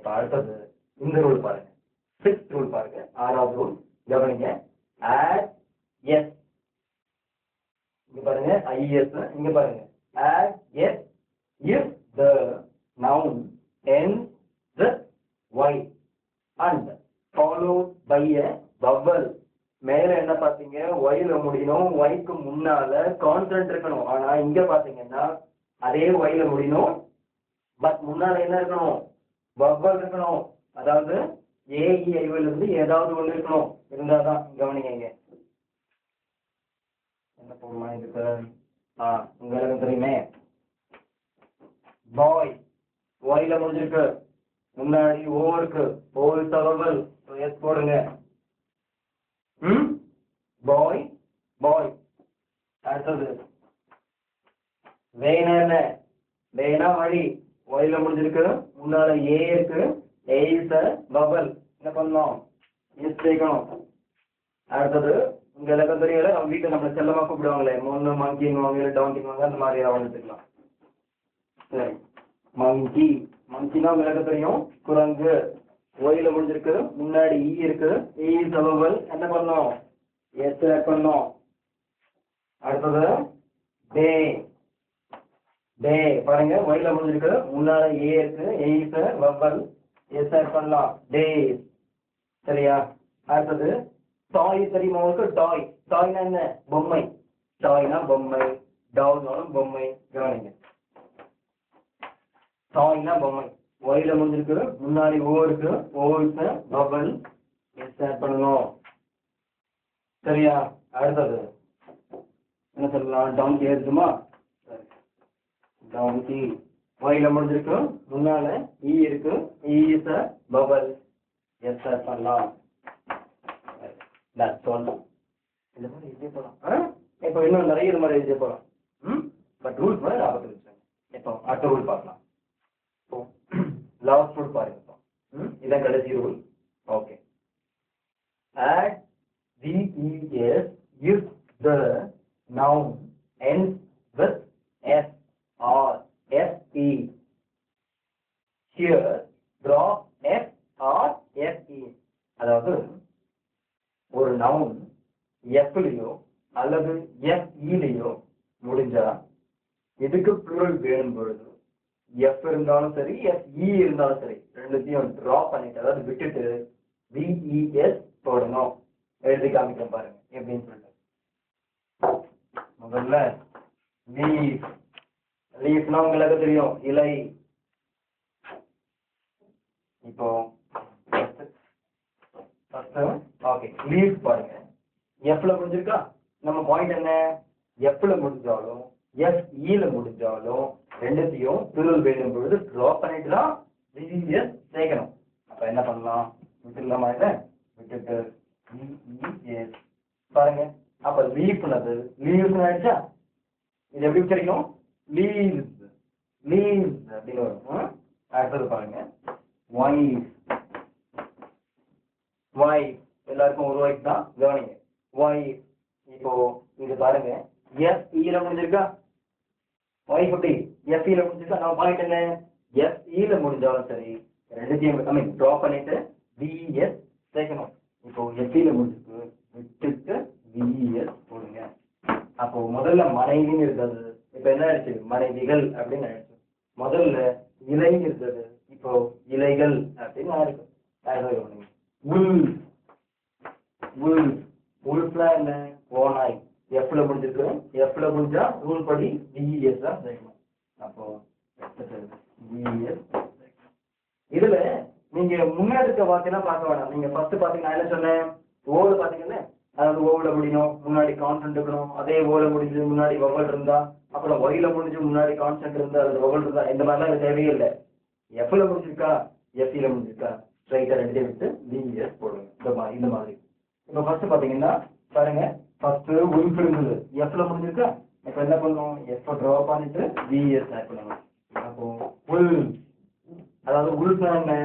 இப்போ அடுத்தது இந்த ரூல் பாருங்க. 6th ரூல் பாருங்க. 6வது ரூல் கவனிங்க. ஆட் எஸ், இங்க பாருங்க IS, இங்க பாருங்க add s if the noun ends with y and followed by a vowel. மேல என்ன பாத்தீங்க, yல முடியணும், yக்கு முன்னால கான்சனன்ட் இருக்கணும். ஆனா இங்க பாத்தீங்கன்னா அதே yல முடியணும், பட் முன்னால என்ன இருக்கணும், vowel இருக்கணும். அதாவது AEIL இருந்து ஏதாவது ஒண்ணு இருக்கணும், இருந்தாதான். கவனிங்க இங்க என்ன போடலாம் இதுக்கு. உங்களுக்கு தெரியுமே, பாய் ஒயில முடிஞ்சிருக்கு, முன்னாடி ஓ இருக்கு, ஓ தகவல் எஸ் போடுங்க. பாய் பாய். அடுத்தது வேணா என்ன, வேணா வழி, ஒயில முடிஞ்சிருக்கு, முன்னால ஏ இருக்கு, ஏ இஸ் பபல், என்ன பண்ணலாம், எஸ் சேர்க்கணும். அடுத்தது உங்க எல்லாருக்கும் தெரியல, அவங்க வீட்டில் நம்மளை செல்லமா கூப்பிடுவாங்களே, மொன்னு மங்கின்வாங்க, டவுங்கின்வாங்க, அந்த மாதிரி அவன் எடுத்துக்கலாம். சரி, மங்கி, மங்கினா உங்க எல்லாருக்கும் தெரியும், குரங்கு. ஒயில முடிஞ்சிருக்கு, முன்னாடி ஈ இருக்கு, ஈ சபவல், என்ன பண்ணோம், எஸ் ஆட் பண்ணோம். அடுத்தது டே, டே பாருங்க, ஒயில முடிஞ்சிருக்கு, முன்னால ஏ இருக்கு, ஏ இஸ் வவல், எஸ் ஆட் பண்ணலாம், டே. சரியா? அடுத்தது டாய் தெரியுமா உங்களுக்கு, டாய். டாய்னா என்ன, பொம்மை. டாய்னா பொம்மை, டால்னாலும் பொம்மை. கவனிங்க, டாய்னா பொம்மை. ஒயில முடிஞ்சிருக்கு, முன்னாடி ஓ இருக்கு, ஓ இஸ் பபல், எஸ் ஆட் பண்ணணும். சரியா? அடுத்தது என்ன சொல்லலாம், டவுன்கி இருக்குமா, டவுன்கி. ஒயில முடிஞ்சிருக்கு, முன்னால ஈ இருக்கு, ஈ இஸ் பபல், எஸ் ஆட் பண்ணலாம். இந்த மாதிரி எழுதிய போகலாம். இப்போ இன்னும் நிறைய இது மாதிரி எழுதிய போகலாம். பட் ரூல்ஸ் மாதிரி ஞாபகத்தில் வச்சுருங்க. இப்போ அடுத்த ரூல் பார்க்கலாம். இப்போ லாஸ்ட் ரூல் பாருங்க. இதான் கடைசி rule. Okay. Add VES if the noun ends with S or SE. Here drop S or SE. அதாவது ஒரு நவுன் எஃப்லையோ அல்லது எஃப்இலையோ முடிஞ்சா எதுக்கு ப்ளூரல் வேணும் பொழுது எஃப் இருந்தாலும் சரி எஃப்இ இருந்தாலும் சரி ரெண்டுத்தையும் ட்ராப் பண்ணிட்டு, அதாவது விட்டுட்டு விஇஎஸ் போடணும். எழுதி காமிக்கிறேன் பாருங்க எப்படின்னு சொல்லிட்டு. முதல்ல லீஃப், லீஃப்னா உங்களுக்கு தெரியும், இலை. இப்போ ஓகே, லீஃப் பாருங்க, எஃப்ல முடிஞ்சிருக்கா. நம்ம பாயிண்ட் என்ன, எஃப்ல முடிஞ்சாலும் எஃப்இல முடிஞ்சாலும் ரெண்டுத்தையும் ப்ளூரல் வேணும் பொழுது ட்ராப் பண்ணிட்டு தான் விஇஎஸ் சேர்க்கணும். அப்ப என்ன பண்ணலாம், விட்டுலாமா, இதை விட்டுட்டு விஇஎஸ் பாருங்க. அப்ப லீஃப்னது லீவ்ஸ் ஆயிடுச்சா. இது எப்படி உச்சரிக்கும், லீவ்ஸ், லீவ்ஸ் அப்படின்னு வரும். அடுத்தது பாருங்க வைஃப், வைஃப் எல்லாருக்கும் ஒரு வைஃப் தான். கவனிங்க, வைஃப். இப்போ இது பாருங்க, எஃப்இல முடிஞ்சிருக்கா, வைஃப் அப்படி எஃப்இல முடிஞ்சிருக்கா. நம்ம பாயிண்ட் என்ன, எஃப்இல முடிஞ்சாலும் சரி ரெண்டுத்தையும் ட்ராப் பண்ணிட்டு விஇஎஸ் சேர்க்கணும். இப்போ எஃப்இல முடிஞ்சிருக்கு, விட்டுட்டு விஇஎஸ் போடுங்க. அப்போ முதல்ல மனைவின்னு இருந்தது, இப்போ என்ன ஆயிடுச்சு, மனைவிகள் அப்படின்னு ஆயிடுச்சு. முதல்ல இலை இருந்தது, இப்போ இலைகள் அப்படின்னு ஆயிருக்கு. உல், உல், உல்ஃப்னா என்ன, ஓநாய். எஃப்ல முடிஞ்சிருக்கு, எஃப்ல முடிஞ்சா ரூல் படி விஇஎஸ் தான் சேர்க்கணும். அப்போ விஇஎஸ். இதுல நீங்க முன்னாடி இருக்க வார்த்தையெல்லாம் பார்க்க வேணாம். நீங்க ஃபர்ஸ்ட் பாத்தீங்கன்னா என்ன சொன்னேன், ஓல பாத்தீங்கன்னா அதாவது ஓல முடியணும், முன்னாடி கான்சென்ட் இருக்கணும். அதே ஓல முடிஞ்சு முன்னாடி வவல் இருந்தா, அப்புறம் ஒயில முடிஞ்சு முன்னாடி கான்சென்ட் இருந்தா, அது வவல் இருந்தா, இந்த மாதிரிலாம் இது தேவையே இல்லை. எஃப்ல முடிஞ்சிருக்கா, எஃப்இல முடிஞ்சிருக்கா, ஸ்ட்ரைட்டா ரெண்டே விட்டு விஇஎஸ் போடுங்க. இந்த மாதிரி இப்போ ஃபர்ஸ்ட் பாத்தீங்கன்னா பாருங்க, ஃபர்ஸ்ட் உல்ஃப் இருந்தது, எஃப்ல முடிஞ்சிருக்கா. இப்போ என்ன பண்ணுவோம், எஃப் ட்ராப் பண்ணிட்டு விஇஎஸ் ஆட் பண்ணுவோம். அப்போ உல், அதாவது உல்ஃப்னா என்ன,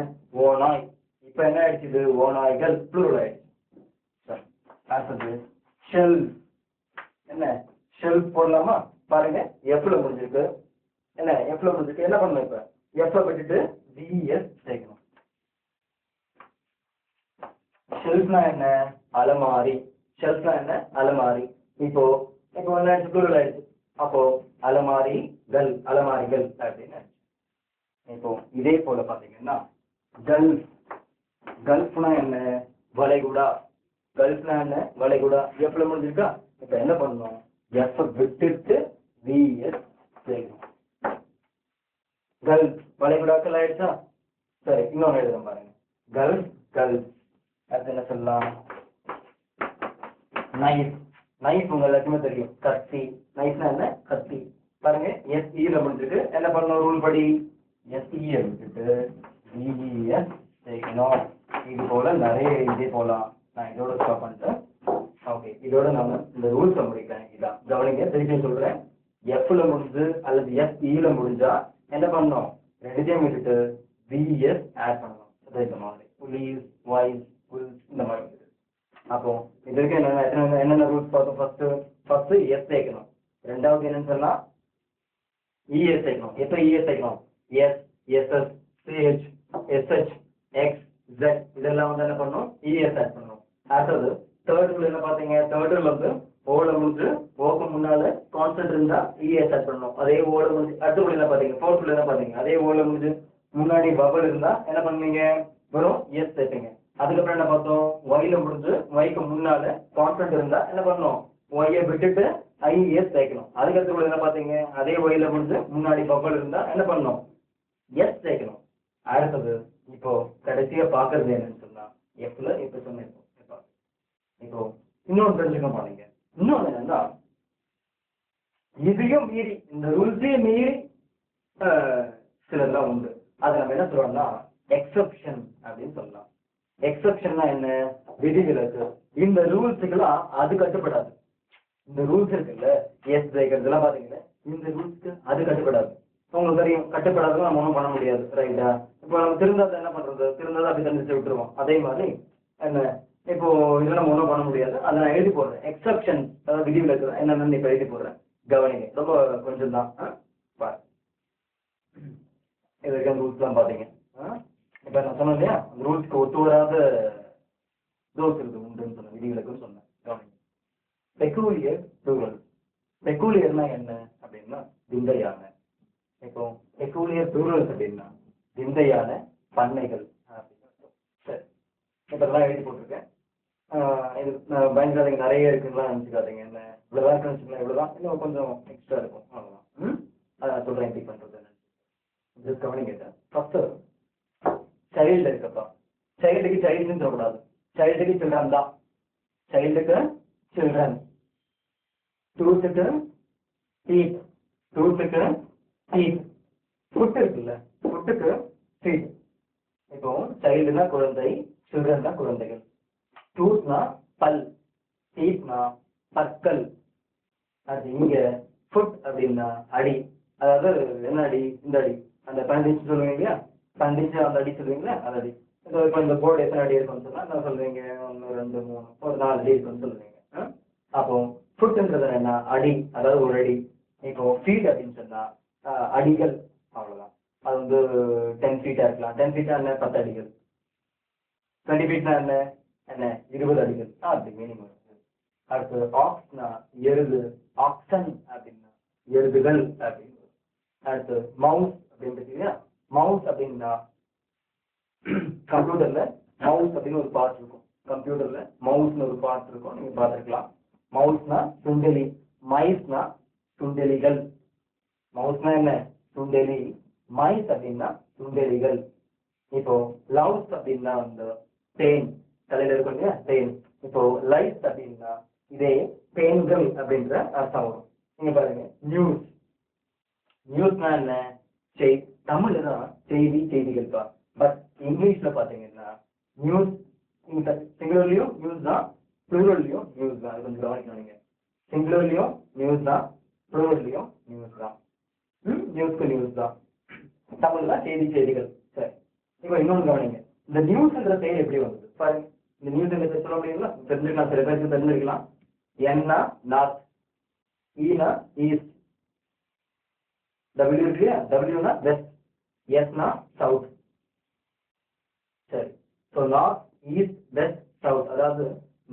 ஓநாய். இப்போ என்ன ஆயிடுச்சு, இது ஓநாய்கள் ப்ளூரல் ஆயிடுச்சு. அடுத்தது ஷெல், என்ன ஷெல்ஃப் போடலாமா. பாருங்க எஃப்ல முடிஞ்சிருக்கு, என்ன எஃப்ல முடிஞ்சிருக்கு, என்ன பண்ணணும், இப்போ எஃப்ல விட்டுட்டு விஇஎஸ் சேர்க்கணும். ஷெல்ஃப்னா என்ன? அலமாரி. ஷெல்ஃப்னா என்ன? அலமாரி. இப்போ இப்போ என்ன ஆயிடுச்சு? ப்ளூரல் ஆயிடுச்சு. அப்போ அலமாரிகள், அலமாரிகள் அப்படின்னு. இப்போ இதே போல பாத்தீங்கன்னா கல்ஃப். கல்ஃப்னா என்ன? வளைகுடா. கல்ஃப்னா என்ன? வளைகுடா. எஃப்ல முடிஞ்சிருக்கா? இப்ப என்ன பண்ணணும்? எஃப் விட்டுட்டு விஎஸ் சேர்க்கணும். கல்ஃப் வளைகுடாக்கள் ஆயிடுச்சா? சரி, இன்னொன்னு எழுதுறேன் பாருங்க. Gulf, gulf. அடுத்து என்ன சொல்லலாம்? நைஃப். நைஃப் உங்க எல்லாருக்குமே தெரியும், கத்தி. நைஃப்னா என்ன? கத்தி. பாருங்க, எஸ்இல முடிஞ்சிருக்கு. என்ன பண்ணணும் ரூல் படி? எஸ்இ விட்டுட்டு விஇஎஸ் சேர்க்கணும். இது போல நிறைய இதே போலாம். நான் இதோட ஸ்டாப் பண்ணிட்டேன். ஓகே, இதோட நான் இந்த ரூல்ஸை முடிக்கிறேன். இதான் கவனிங்க, திருப்பி சொல்றேன். எஃப்ல முடிஞ்சு அல்லது எஸ்இல முடிஞ்சா என்ன பண்ணணும்? ரெண்டுத்தையும் விட்டுட்டு விஎஸ் ஆட் பண்ணணும். இந்த மாதிரி புலிஸ், வாய்ஸ், புல்ஸ் இந்த மாதிரி. அப்போ இதற்கு என்னென்ன ரூல்ஸ் பார்த்தோம்? ஃபர்ஸ்ட் எஸ் சேர்க்கணும். ரெண்டாவது என்னன்னு சொன்னா இஎஸ் சேர்க்கணும். எப்ப இஎஸ் சேர்க்கணும்? S, s s, c h, s h, x, z இதெல்லாம் வந்து என்ன பண்ணணும்? இஎஸ் ஆட் பண்ணணும். அடுத்தது தேர்ட் என்ன பாத்தீங்க? தேர்ட்ல வந்து ஓல முடிஞ்சு ஓக்கு முன்னால கான்ஸ்டன்ட் இருந்தா இஎஸ் ஆட் பண்ணணும். அதே ஓல முடிஞ்சு அடுத்த என்ன பாத்தீங்க? ஃபோர்த் என்ன பாத்தீங்க? அதே ஓல முடிஞ்சு முன்னாடி பபல் இருந்தா என்ன பண்ணுவீங்க? வெறும் எஸ் சேர்ப்பீங்க. அதுக்கப்புறம் என்ன பார்த்தோம்? ஒய்ல முடிஞ்சு ஒய்க்கு முன்னால கான்ஸ்டன்ட் இருந்தா என்ன பண்ணணும்? ஒய்யை விட்டுட்டு ஐஎஸ் சேர்க்கணும். அதுக்கடுத்து என்ன பாத்தீங்க? அதே ஒய்ல முடிஞ்சு முன்னாடி பபல் இருந்தா என்ன பண்ணணும்? எஸ் சேர்க்கணும். அடுத்தது இப்போ கடைசியா பாக்குறது என்னன்னு சொன்னா எஃப்ல இப்ப சொன்னேன். இப்போ இன்னொன்று தெரிஞ்சுக்க மாட்டீங்க. இன்னொன்னு என்னன்னா, இதையும் மீறி இந்த ரூல்ஸையும் மீறி சிலதெல்லாம் உண்டு. அதை நம்ம என்ன சொல்றோம்னா எக்ஸப்ஷன் அப்படின்னு சொல்லலாம். எக்ஸப்ஷன்னா என்ன? விதிவிலக்கு. இந்த ரூல்ஸுக்கெல்லாம் அது கட்டுப்படாது. இந்த ரூல்ஸ் இருக்குல்ல, எஸ் சேர்க்கறதுலாம் பாத்தீங்கன்னா இந்த ரூல்ஸ்க்கு அது கட்டுப்படாது. உங்களுக்கு தெரியும், கட்டுப்படாதவங்க நம்ம ஒன்றும் பண்ண முடியாது, ரைட்டா? இப்போ நம்ம திருந்தாத என்ன பண்றது? திருந்தாத அப்படி தண்டிச்சு விட்டுருவோம். அதே மாதிரி என்ன, இப்போ இதை நம்ம ஒன்றும் பண்ண முடியாது. அதை நான் எழுதி போடுறேன். எக்ஸப்ஷன், அதாவது விதிவிலக்கு என்னென்னு இப்போ எழுதி போடுறேன். கவனிங்க, ரொம்ப கொஞ்சம் தான். பாரு, இதற்கு ரூல்ஸ்லாம் பார்த்தீங்க. இப்போ நான் சொன்னேன் இல்லையா, அந்த ரூல்ஸ்க்கு ஒத்து வராத தோஸ் இருக்கு உண்டுன்னு சொன்னேன், விதிவிலக்குன்னு சொன்னேன். கவனிங்க, பெக்கூலியர் ப்ளூரல். பெக்கூலியர்னா என்ன அப்படின்னா விந்தையான. இப்போ பெக்கூலியர் ப்ளூரல்ஸ் அப்படின்னா விந்தையான பண்ணைகள் அப்படின்னு. சரி, இப்போ இதெல்லாம் எழுதி போட்டிருக்கேன். இது பயன்படாதீங்க, நிறைய இருக்குலாம் நினச்சிக்காதீங்க. என்ன இவ்வளோதான் இருக்குன்னு வச்சுக்கலாம், இவ்வளோதான், இன்னும் கொஞ்சம் எக்ஸ்ட்ரா இருக்கும், அவ்வளோதான். அதை நான் சொல்கிறேன் எப்படி பண்ணுறது. ஜஸ்ட் கவனிங்க. ஃபர்ஸ்ட் சைல்டு இருக்கப்பா. சைல்டுக்கு சைல்டுன்னு சொல்லக்கூடாது. சைல்டுக்கு சில்ட்ரன் தான். சைல்டுக்கு சில்ட்ரன். டூத்துக்கு டீத். டூத்துக்கு டீத். ஃபுட் இருக்குல்ல, ஃபுட்டுக்கு ஃபீட். இப்போ சைல்டுனா குழந்தை, சில்ட்ரன் தான் குழந்தைகள். டூத்னா பல், டீத்னா பற்கள். அது இங்க ஃபுட் அப்படின்னா அடி. அதாவது என்ன அடி? இந்த அடி, அந்த 12 சொல்லுவீங்க இல்லையா, 12 அந்த அடி சொல்லுவீங்களா, அந்த அடி. இப்போ இந்த போர்டு எத்தனை அடி இருக்குன்னு சொன்னா என்ன சொல்றீங்க? 1 2 3 ஒரு 4 அடி இருக்குன்னு சொல்லுவீங்க. அப்போ ஃபுட்ன்றது என்ன? அடி, அதாவது ஒரு அடி. இப்போ ஃபீட் அப்படின்னு சொன்னா அடிகள், அவ்வளவுதான். அது வந்து 10 ஃபீட்டா இருக்கலாம். 10 ஃபீட்டா என்ன? 10 அடிகள். 20 ஃபீட்னா என்ன? என்ன 20 அடிகள். அப்படி மீனிங் வருது. அடுத்து ஆக்ஸ்னா எருது. ஆக்சன் அப்படின்னா எருதுகள் அப்படின்னு. அடுத்து மவுஸ் அப்படின்னு. மவுஸ் அப்படின்னா கம்ப்யூட்டர்ல மவுஸ் அப்படின்னு ஒரு பார்ட் இருக்கும். கம்ப்யூட்டர்ல மவுஸ்னு ஒரு பார்ட் இருக்கும், நீங்க பார்த்துருக்கலாம். மவுஸ்னா சுண்டெலி, மைஸ்னா சுண்டெலிகள். மவுஸ்னா என்ன? சுண்டெலி. மைஸ் அப்படின்னா சுண்டெலிகள். இப்போ லவ்ஸ் அப்படின்னா அந்த தேன், தலையில இருக்கும் இல்லையா, தேன். இப்போ லைஸ் அப்படின்னா இதே தேன்கள் அப்படின்ற அர்த்தம் வரும். நீங்க பாருங்க, நியூஸ். நியூஸ்னா என்ன? தமிழ்ல தான் செய்தி, செய்திகள் தான். பட் இங்கிலீஷ்ல பாத்தீங்கன்னா நியூஸ் சிங்குலர்லயும் நியூஸ் தான், ப்ளூரல்லையும் நியூஸ் தான். அது கொஞ்சம் கவனிக்கணும் நீங்க. சிங்குலர்லயும் நியூஸ் தான், ப்ளூரல்லையும் நியூஸ் தான். நியூஸ்க்கு நியூஸ் தான். தமிழ்ல செய்தி, செய்திகள். சரி, இப்போ இன்னொன்று கவனிங்க. இந்த நியூஸ்ன்ற பெயர் எப்படி வந்தது பாருங்க. இந்த நியூஸ் என்ன சொல்ல முடியுங்களா? தெரிஞ்சுக்கலாம், சில பேருக்கு தெரிஞ்சிருக்கலாம். என்னா நார்த், ஈனா ஈஸ்ட், டபிள்யூ இருக்கு இல்லையா, டபிள்யூனா வெஸ்ட், எஸ்னா சவுத். சரி, so north, east, west, south, அதாவது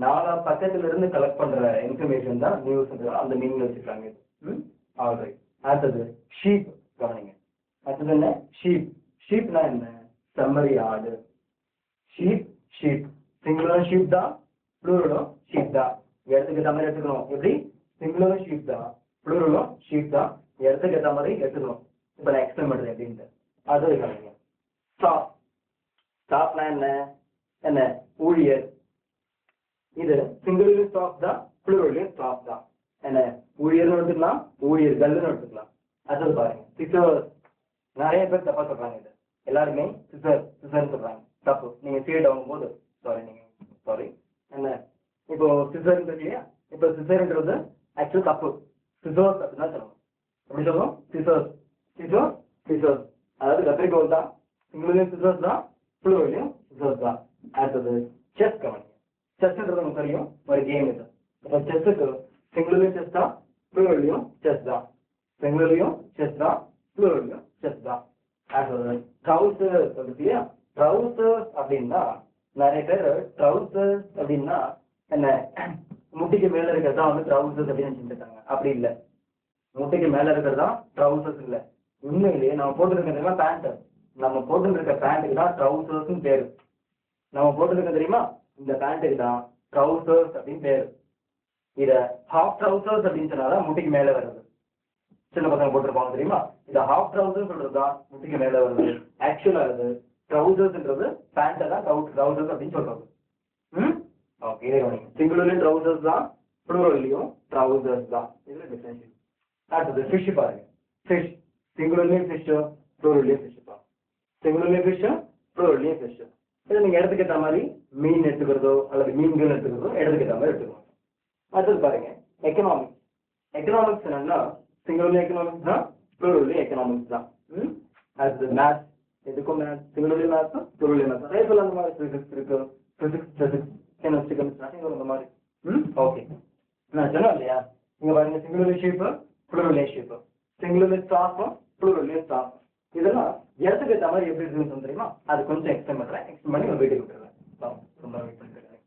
நாலா பக்கத்துல இருந்து கலெக்ட் பண்ற இன்ஃபர்மேஷன் தான் நியூஸ், அந்த மீனிங் வச்சுக்கிறாங்க இது. ஆல்ரைட். அடுத்தது ஷீப் கவனிங்க. அடுத்தது என்ன? ஷீப். ஷீப்னா என்ன? செம்மறி ஆடு. ஷீப் ஷீப் சிங்குலரும் ஷீப் தான், ப்ளூரலும் ஷீப் தான். இடத்துக்கு ஏற்ற மாதிரி எடுத்துக்கணும். எப்படி? சிங்குலரும் ஷீப் தான், ப்ளூரலும் ஷீப் தான். இடத்துக்கு ஏற்ற மாதிரி எடுத்துக்கணும். இப்போ நான் எக்ஸ்பிளைன் பண்ணுறேன் எப்படின்ட்டு. அது கவனிங்க. ஸ்டாப். ஸ்டாப்னா என்ன? என்ன? ஊழியர். இது சிங்குலரும் ஸ்டாப் தான், ப்ளூரலையும் ஸ்டாப் தான். என்ன? ஊழியர்னு எடுத்துக்கலாம், ஊழியர்கள்னு எடுத்துக்கலாம். அடுத்தது பாருங்க, சிசர்ஸ். நிறைய பேர் தப்பா சொல்றாங்க. இது எல்லாருமே சிசர்ன்னு சொல்றாங்க. தப்பு. நீங்க சீட் ஆகும்போது சாரி என்ன, இப்போ சிசர்ன்றது இல்லையா, இப்போ சிசர்ன்றது ஆக்சுவல் தப்பு. சிசர்ஸ் அப்படின்னா சொல்லணும். எப்படி சொல்லணும்? Scissors scissors scissors. அதாவது கத்திரிக்கோல் தான், சிங்குலர்லையும் சிசர்ஸ் தான், ப்ளூரலையும் சிசர்ஸ் தான். அடுத்தது செஸ் கவனிங்க. செஸ்ன்றது நமக்கு தெரியும், ஒரு கேம் இது. இப்போ செஸ்ஸுக்கு சிங்குலர்லையும் செஸ் தான், ப்ளூரலையும் செஸ் தான். சிங்குலர்லையும் செஸ் தான், ப்ளூரலையும் செஸ் தான். அடுத்தது ட்ரவுசர்ஸ் இருக்கு இல்லையா. ட்ரவுசர்ஸ் அப்படின்னா நிறைய பேர் ட்ரவுசர்ஸ் அப்படின்னா என்ன, முட்டிக்கு மேல இருக்கிறதா வந்து ட்ரவுசர்ஸ் அப்படின்னு நினைச்சுட்டாங்க. அப்படி இல்லை. முட்டைக்கு மேல இருக்கிறதா ட்ரவுசர்ஸ் இல்லை. உண்மையிலேயே நம்ம போட்டுருக்க பேண்ட், நம்ம போட்டுருக்க பேண்ட்டுக்கு தான் ட்ரவுசர்ஸ் பேரு. நம்ம போட்டுருக்க தெரியுமா, இந்த பேண்ட்டுக்கு தான் ட்ரவுசர்ஸ் அப்படின்னு பேரு. இத ஹாஃப் ட்ரவுசர்ஸ் அப்படின்னு சொன்னாதான் முட்டிக்கு மேல வருது. சின்ன பசங்க போட்டிருப்பாங்க தெரியுமா, இத ஹாஃப் ட்ரவுசர்ஸ் சொல்றதுதான் முட்டிக்கு மேல வருது. ஆக்சுவலா இது ட்ரவுசர்ஸ்ன்றது பேண்ட்டை தான் ட்ரவுசர்ஸ் அப்படின்னு சொல்றது. ஓகே, இதே சிங்குலர்லயும் ட்ரவுசர்ஸ் தான், ப்ளூரல்லையும் ட்ரவுசர்ஸ் தான். இதுல டிஃபரன்ஷியேட். அடுத்தது ஃபிஷ் பாருங்க. ஃபிஷ் சிங்குலர்லயும் ஃபிஷ், ப்ளூரல்லையும் ஃபிஷ் தான். சிங்குலர்லயும் ஃபிஷ், ப்ளூரல்லையும் ஃபிஷ். இதை நீங்க இடத்துக்கு ஏற்ற மாதிரி மீன் எடுத்துக்கிறதோ அல்லது மீன்கள் எடுத்துக்கிறதோ இடத்துக்கு ஏற்ற மாதிரி எடுத்துக்கணும். அடுத்தது பாருங்க எக்கனாமிக்ஸ். எக்கனாமிக்ஸ் என்னன்னா சிங்குலர்லயும் எக்கனாமிக்ஸ் தான், ப்ளூரல்லையும் எக்கனாமிக்ஸ் தான். அடுத்தது மேத்ஸ். எதுக்கும் மேத்ஸ், சிங்குலர்லயும் மேத்ஸ், ப்ளூரல்லையும் மேத்ஸ். அதே போல அந்த மாதிரி பிசிக்ஸ் இருக்கு, பிசிக்ஸ் கெமிஸ்ட்ரி அந்த மாதிரி. ஓகே, நான் சொன்னேன் இல்லையா, இங்க பாருங்க singular shape, plural shape, singular stop, plural stop. இதெல்லாம் இடத்துக்கு ஏற்ற மாதிரி எப்படி இருக்குன்னு தெரியுமா, அது கொஞ்சம் எக்ஸ்பிளைன் பண்றேன். எக்ஸ்பிளைன் பண்ணி ஒரு வீடியோ விட்டுருவேன். ரொம்ப வெயிட் பண்ணிருக்கேன்.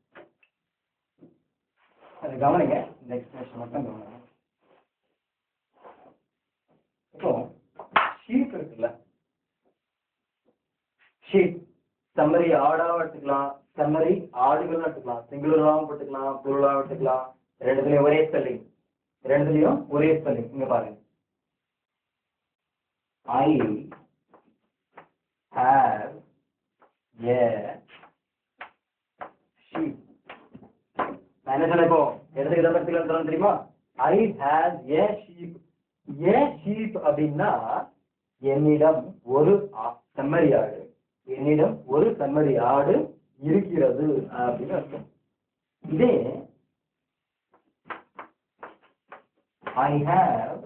அது கவனிங்க, இந்த எக்ஸ்பிளேஷன் மட்டும் கவனிங்க. இப்போ ஷீப் இருக்குல்ல, ஷீப் செம்மறி ஆடாவும் எடுத்துக்கலாம், செம்மறி ஆடுகள் எடுத்துக்கலாம். சிங்குலராகவும் போட்டுக்கலாம், ப்ளூரலாகவும் எடுத்துக்கலாம். ரெண்டுத்துலயும் ஒரே ஸ்பெல்லிங், ரெண்டுத்துலயும் ஒரே ஸ்பெல்லிங். இங்க பாருங்க, I have a sheep. நான் என்ன சொன்னேன், இப்போ எதுக்கு இதை பத்தி சொல்லணும் தெரியுமா, I have a sheep. a sheep அப்படின்னா என்னிடம் ஒரு செம்மறி ஆடு, என்னிடம் ஒரு செம்மறி ஆடு இருக்கிறது அப்படின்னு அர்த்தம். இதே I have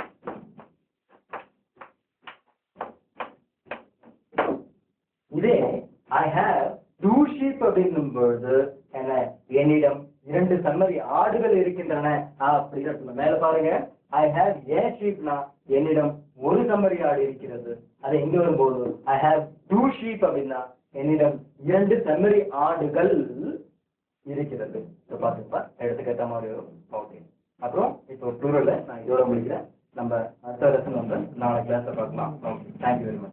I have 2 sheep அப்படின்னும் பொழுது என்ன, என்னிடம் 2 செம்மறி ஆடுகள் இருக்கின்றன அப்படின்னு அர்த்தம். மேல பாருங்க, I have a sheepனா என்னிடம் ஒரு செம்மறி ஆடு இருக்கிறது. அது எங்க வரும்போது I have 2 sheep அப்படின்னா என்னிடம் 2 செம்மறி ஆடுகள் இருக்கிறது. இப்போ பாத்துப்பா எடுத்துக்க ஏற்ற மாதிரி வரும். ஓகே, அப்புறம் இப்போ ப்ளூரல்ல நான் இதோட முடிக்கிறேன். நம்ம அடுத்த லெசன் வந்து நாளை கிளாஸ்ல பார்க்கலாம். Okay, thank you very much.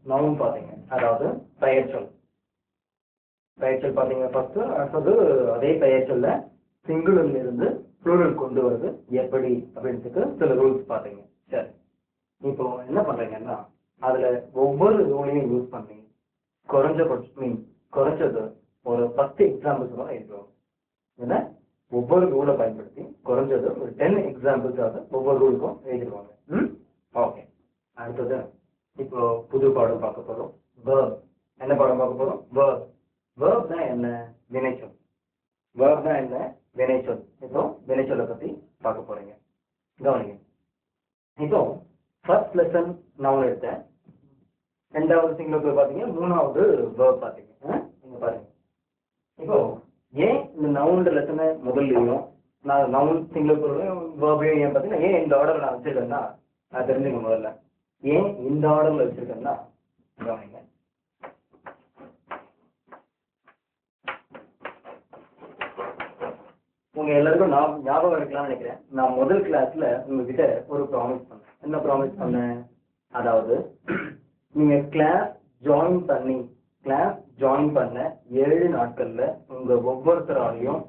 Noun பாத்தீங்க, அதாவது பெயர்ச்சொல். பெயர்ச்சொல் பாத்தீங்க ஃபர்ஸ்ட். அடுத்தது அதே பெயர்ச்சொல்ல சிங்குலர்ல இருந்து ப்ளூரல் கொண்டு வருது எப்படி அப்படின்றதுக்கு சில ரூல்ஸ் பாத்தீங்க. சரி, இப்போ என்ன பண்றீங்கன்னா அதுல ஒவ்வொரு ரூலையும் யூஸ் பண்ணி குறைஞ்சது ஒரு 10 எக்ஸாம்பிள்ஸ் இருக்கும். என்ன ஒவ்வொரு ரூலை பயன்படுத்தி குறைஞ்சது ஒரு 10 எக்ஸாம்பிள்ஸாக ஒவ்வொரு ரூலுக்கும் எழுதிடுவாங்க. ஓகே, அடுத்தது இப்போ புது பாடம் பார்க்க போறோம். verb. என்ன பாடம் பார்க்க போறோம்? verb. verb தான் என்ன? வினைச்சொல். verb தான் என்ன? வினைச்சொல். இப்போ வினைச்சொல்லை பத்தி பார்க்க போறீங்க. கவனிங்க. இப்போ ஃபர்ஸ்ட் லெசன் நான் எடுத்தேன், ரெண்டாவது சிங்கிள் பாத்தீங்க, மூணாவது verb பாத்தீங்க. நீங்க பாருங்க. இப்போ ஏன் இந்த நவுன் லெசனை முதல்லையும் நான் நவுன் சிங்கிள் வேர்பையும் ஏன் பார்த்தீங்கன்னா ஏன் இந்த ஆர்டர் நான் வச்சிருக்கேன்னா நான் தெரிஞ்சுக்க முதல்ல ஏன் இந்த ஆர்டர்ல வச்சிருக்கேன்னா கவனிங்க. உங்க எல்லாருக்கும் ஞாபகம் இருக்கலாம்னு நினைக்கிறேன். நான் முதல் கிளாஸ்ல உங்ககிட்ட ஒரு ப்ராமிஸ் பண்ணேன். என்ன ப்ராமிஸ் பண்ணேன்? அதாவது நீங்க கிளாஸ் ஜாயின் பண்ண 7 நாட்கள்ல உங்க ஒவ்வொருத்தராலையும்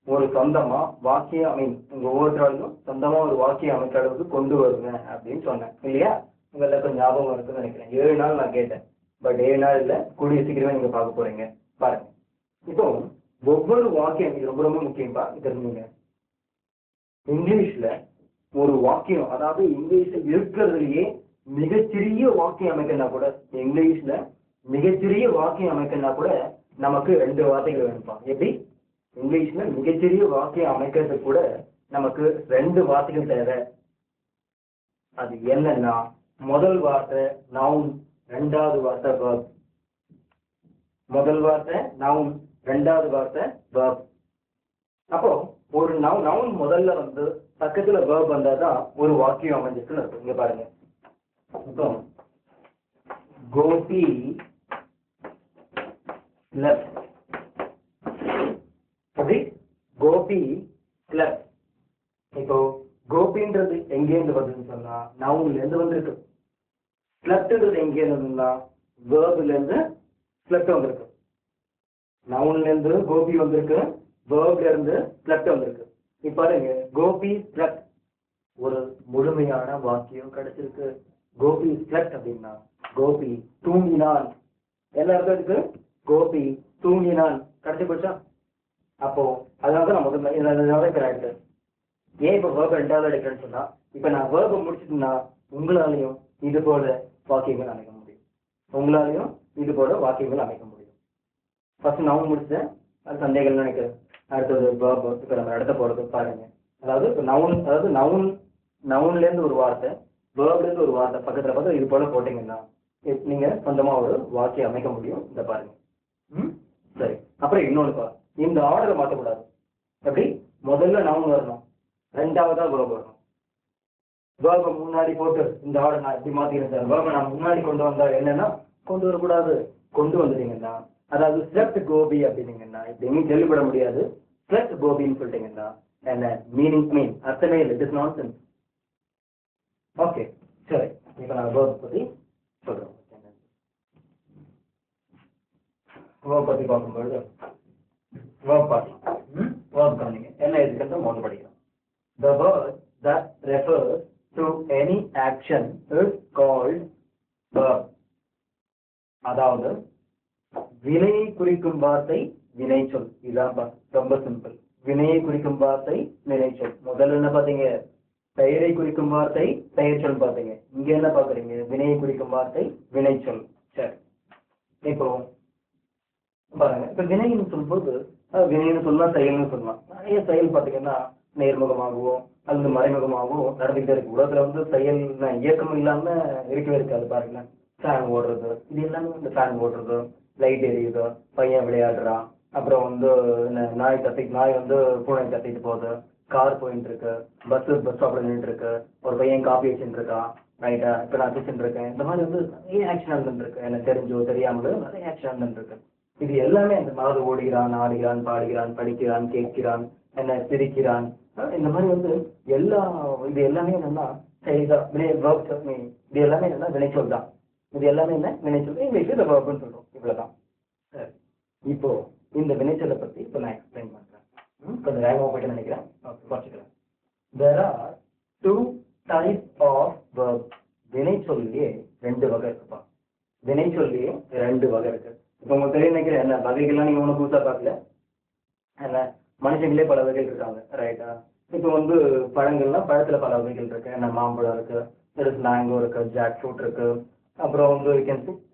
ஒரு சொந்தமா வாக்கியம் உங்க ஒவ்வொருத்தராலையும் சொந்தமா ஒரு வாக்கியம் அமைக்க அளவுக்கு கொண்டு வருங்க அப்படின்னு சொன்னேன் இல்லையா? உங்க எல்லாருக்கும் ஞாபகம் இருக்குன்னு நினைக்கிறேன். 7 நாள் நான் கேட்டேன், பட் 7 நாள் இல்ல, கூடிய சீக்கிரமே நீங்க பார்க்க போறீங்க. பாருங்க, இப்போ ஒவ்வொரு வாக்கியம் இது ரொம்ப ரொம்ப முக்கியம்பா தெரிஞ்சுங்க. இங்கிலீஷ்ல ஒரு வாக்கியம், அதாவது இங்கிலீஷ்ல இருக்கிறதுலயே மிகச்சிறிய வாக்கியம் அமைக்கனா கூட, இங்கிலீஷ்ல மிகச்சிறிய வாக்கியம் அமைக்கனா கூட நமக்கு 2 வார்த்தைகள் வேணும்பா. எப்படி? இங்கிலீஷ்ல மிகச்சிறிய வாக்கியம் அமைக்கிறது கூட நமக்கு 2 வார்த்தைகள் தேவை. அது என்னன்னா, முதல் வார்த்தை நவுன், ரெண்டாவது வார்த்தை verb. முதல் வார்த்தை நவுன், ரெண்டாவது வார்த்தை verb. அப்போ ஒரு நவுன் முதல்ல வந்து பக்கத்துல verb வந்தாதான் ஒரு வாக்கியம் அமைஞ்சிருக்குன்னு இருக்கு. இங்க பாருங்க. இப்போ கோபி left. அப்படி கோபி left. இப்போ கோபின்றது எங்கேருந்து வருதுன்னு சொன்னா நவுன்ல இருந்து வந்திருக்கு. ஸ்லெப்ட்ன்றது எங்கேருந்து வந்தா வேர்ப்ல இருந்து ஸ்லெப்ட் வந்திருக்கு. நவுன்ல இருந்து கோபி வந்திருக்கு, வேர்ப்ல இருந்து ஸ்லெப்ட் வந்திருக்கு. இப்ப பாருங்க, கோபி ஸ்லெப்ட் ஒரு முழுமையான வாக்கியம் கிடைச்சிருக்கு. கோபி ஸ்லெப்ட் அப்படின்னா கோபி தூங்கினான். எல்லா இடத்துல இருக்கு கோபி தூங்கினான் கிடைச்சி போச்சா? அப்போ அதனால நான் முதல்ல ஏன் இப்ப வேர்பை 2வது எடுக்கிறேன்னு சொன்னா, இப்ப நான் வேர்பை முடிச்சுட்டுனா உங்களாலையும் இது போல வாக்கியங்கள் அமைக்க முடியும். ஃபர்ஸ்ட் நவுன் முடிச்சேன், அது சந்தேகம் நினைக்கிறேன். அடுத்தது வேர்ப். இப்ப நம்ம அடுத்த போறது பாருங்க. அதாவது நவுன்ல இருந்து ஒரு வார்த்தை, வேர்ப்ல இருந்து ஒரு வார்த்தை பக்கத்துல பார்த்து இது போல போட்டீங்கன்னா நீங்க சொந்தமா ஒரு வாக்கியம் அமைக்க முடியும். இந்த பாருங்க. சரி, அப்புறம் இன்னொன்னு, இந்த ஆர்டரை மாற்றக்கூடாது. எப்படி? முதல்ல நவுன் வரணும், ரெண்டாவதா வேர்ப் வரணும். வேர்பை முன்னாடி போட்டு இந்த ஆர்டர் நான் எப்படி மாத்திக்கிறேன், வேர்பை நான் முன்னாடி கொண்டு வந்தா என்னன்னா கொண்டு வரக்கூடாது. கொண்டு வந்துட்டீங்கன்னா, அதாவது ஸ்லெப்ட் கோபி அப்படின்னீங்கன்னா இப்படி கேள்விப்பட முடியாது. ஸ்லெப்ட் கோபின்னு சொல்லிட்டீங்கன்னா என்ன மீனிங் அர்த்தமே இல்லை. It is nonsense. ஓகே, சரி. இப்ப நான் வேர்ப் பத்தி சொல்றேன். வேர்ப் பத்தி பார்க்கும்பொழுது வேர்ப் கவனிங்க. என்ன எதுக்கு முதல் படிக்கிறோம். The word that refers to any action is called verb. அதாவது வினையை குறிக்கும் வார்த்தை வினைச்சொல். இதான் ரொம்ப சிம்பிள். வினையை குறிக்கும் வார்த்தை வினைச்சொல். முதல்ல என்ன பாத்தீங்க? பெயரை குறிக்கும் வார்த்தை பெயர்ச்சொல் பாத்தீங்க. இங்க என்ன பாக்குறீங்க? வினையை குறிக்கும் வார்த்தை வினைச்சொல். சரி, இப்போ பாருங்க. இப்ப வினைன்னு சொல்லும்போது வினைன்னு சொல்லலாம், செயல்னு சொல்லலாம். நிறைய செயல் பாத்தீங்கன்னா நேர்முகமாகவோ அல்லது மறைமுகமாகவோ நடந்துகிட்டே இருக்கு. உலகத்துல வந்து செயல் இயக்கம் இல்லாம இருக்கவே இருக்காது. பாருங்க, ஃபேன் ஓடுறது, இது எல்லாமே இந்த ஃபேன் ஓடுறது, லைட் எரியுது, பையன் விளையாடுறான், அப்புறம் வந்து நாய் வந்து பூனை கத்திட்டு போகுது, கார் போயிட்டு இருக்கு, பஸ் ஸ்டாப்ல நின்றுட்டு இருக்கு, ஒரு பையன் காப்பி வச்சுட்டு இருக்கான், ரைட்டா? இப்ப நான் வச்சுட்டு இருக்கேன். இந்த மாதிரி வந்து நிறைய ஆக்ஷன் நடந்துருக்கு. எனக்கு தெரிஞ்சோ தெரியாமலோ நிறைய ஆக்ஷன் நடந்துருக்கு. இது எல்லாமே அந்த மாதிரி ஓடுகிறான், ஆடுகிறான், பாடுகிறான், படிக்கிறான், கேட்கிறான், என்ன சிரிக்கிறான், இந்த மாதிரி வந்து இது எல்லாமே என்னன்னா இது எல்லாமே என்னன்னா வினைச்சொல் தான். இது எல்லாமே என்ன வினைச்சொல், இங்கிலீஷ்ல வேர்ப்னு சொல்றோம். இவ்வளவுதான். சரி, இப்போ இந்த வினைச்சொல்லை பத்தி இப்போ நான் எக்ஸ்பிளைன் பண்றேன். கொஞ்சம் வேகமாக போயிட்டு நினைக்கிறேன், குறைச்சிக்கிறேன். There are 2 types of verbs. வினைச்சொல்லியே 2 வகை இருக்குப்பா. வினைச்சொல்லியே 2 வகை இருக்கு. இப்போ உங்களுக்கு தெரிய நினைக்கிறேன். என்ன வகைகள்லாம் நீங்க ஒன்றும் புதுசா பார்க்கல. என்ன மனுஷங்க தானியங்களே பல வகைகள் இருக்காங்க, ரைட்டா? இப்போ வந்து பழங்கள்லாம் பழத்துல பல வகைகள் இருக்கு. என்ன மாம்பழம் இருக்கு, மேங்கோ இருக்கு, ஜாக் ஃப்ரூட் இருக்கு, அப்புறம் வந்து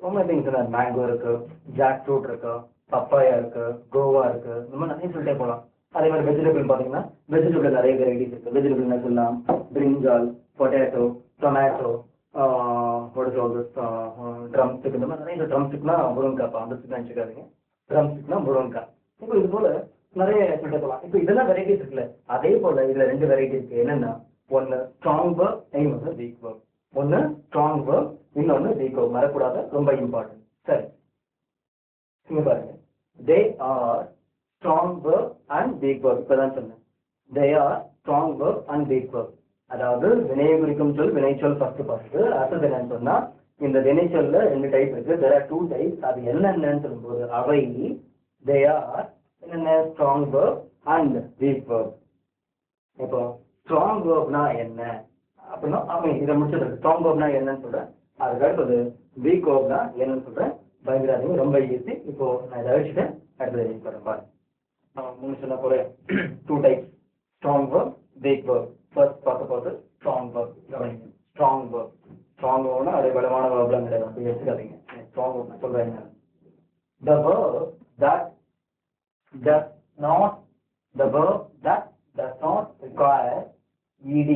ரொம்ப திங்ஸ் மேங்கோ இருக்கு, ஜாக் ஃப்ரூட் இருக்கு, பப்பாயா இருக்கு, கோவா இருக்கு, இந்த மாதிரி நிறைய சொல்லிட்டே போகலாம். அதே மாதிரி வெஜிடபிள் பார்த்தீங்கன்னா வெஜிடபிள் நிறைய வெரைட்டிஸ் இருக்கு. வெஜிடபிள் என்ன சொல்லலாம்? பிரிஞ்சால், பொட்டேட்டோ, டொமேட்டோ, ட்ரம் ஸ்டிக், இந்த மாதிரி நிறைய. ட்ரம் ஸ்டிக்னா முருங்கக்காப்பா, அந்த ஸ்டிக் நினச்சிக்காதீங்க. ட்ரம் ஸ்டிக்னா முருங்கக்காய். இப்போ இது போல நிறைய சொல்லிட்டு போகலாம். இப்போ இதெல்லாம் வெரைட்டிஸ் இருக்குல்ல, அதே போல இதுல 2 வெரைட்டி இருக்கு. என்னன்னா, ஒன்னு ஸ்ட்ராங் வேர்ப், இன்னொன்னு வீக் வேர்ப். ஒன்னு ஸ்ட்ராங் வேர்ப், இன்னொன்னு வீக் வேர்ப். மறக்கூடாது, ரொம்ப இம்பார்ட்டன்ட். சரி, இங்க பாருங்க. They are strong verb and week verb. இப்பதான் சொன்னேன், they are strong verb and week verb. அதாவது வினையை குறிக்கும் சொல், வினைச்சொல் ஃபர்ஸ்ட். அடுத்தது என்னன்னு சொன்னா, இந்த வினைச்சொல்ல 2 டைப் இருக்கு. there are 2 types. அது என்னென்னு சொல்லும்போது அவை they are என்னென்ன? Strong verb and week verb. இப்போ ஸ்ட்ராங் வேர்ப்னா என்ன அப்படின்னா, இதை முடிச்சிருக்கு. ஸ்ட்ராங் வேர்ப்னா என்னன்னு சொல்றேன், அதுக்கு அடுத்தது வீக் வேர்ப்னா என்னன்னு சொல்றேன். பயங்கராதீங்க, ரொம்ப ஈஸி. இப்போ நான் இதை வச்சுட்டு அடுத்தது சொல்றேன் பாருங்க. முன்னு சொன்ன போல 2 types, strong verb, week verb. First பார்க்க போது ஸ்ட்ராங் வேர்ப். கவனிங்க, ஸ்ட்ராங் வேர்ப். ஸ்ட்ராங் வேர்ப்னா அது பலமான வேர்ப்லாம் கிடையாது, அப்படி எடுத்துக்காதீங்க. ஸ்ட்ராங் வேர்ப் சொல்றேன். the verb that does not the verb that does not require ed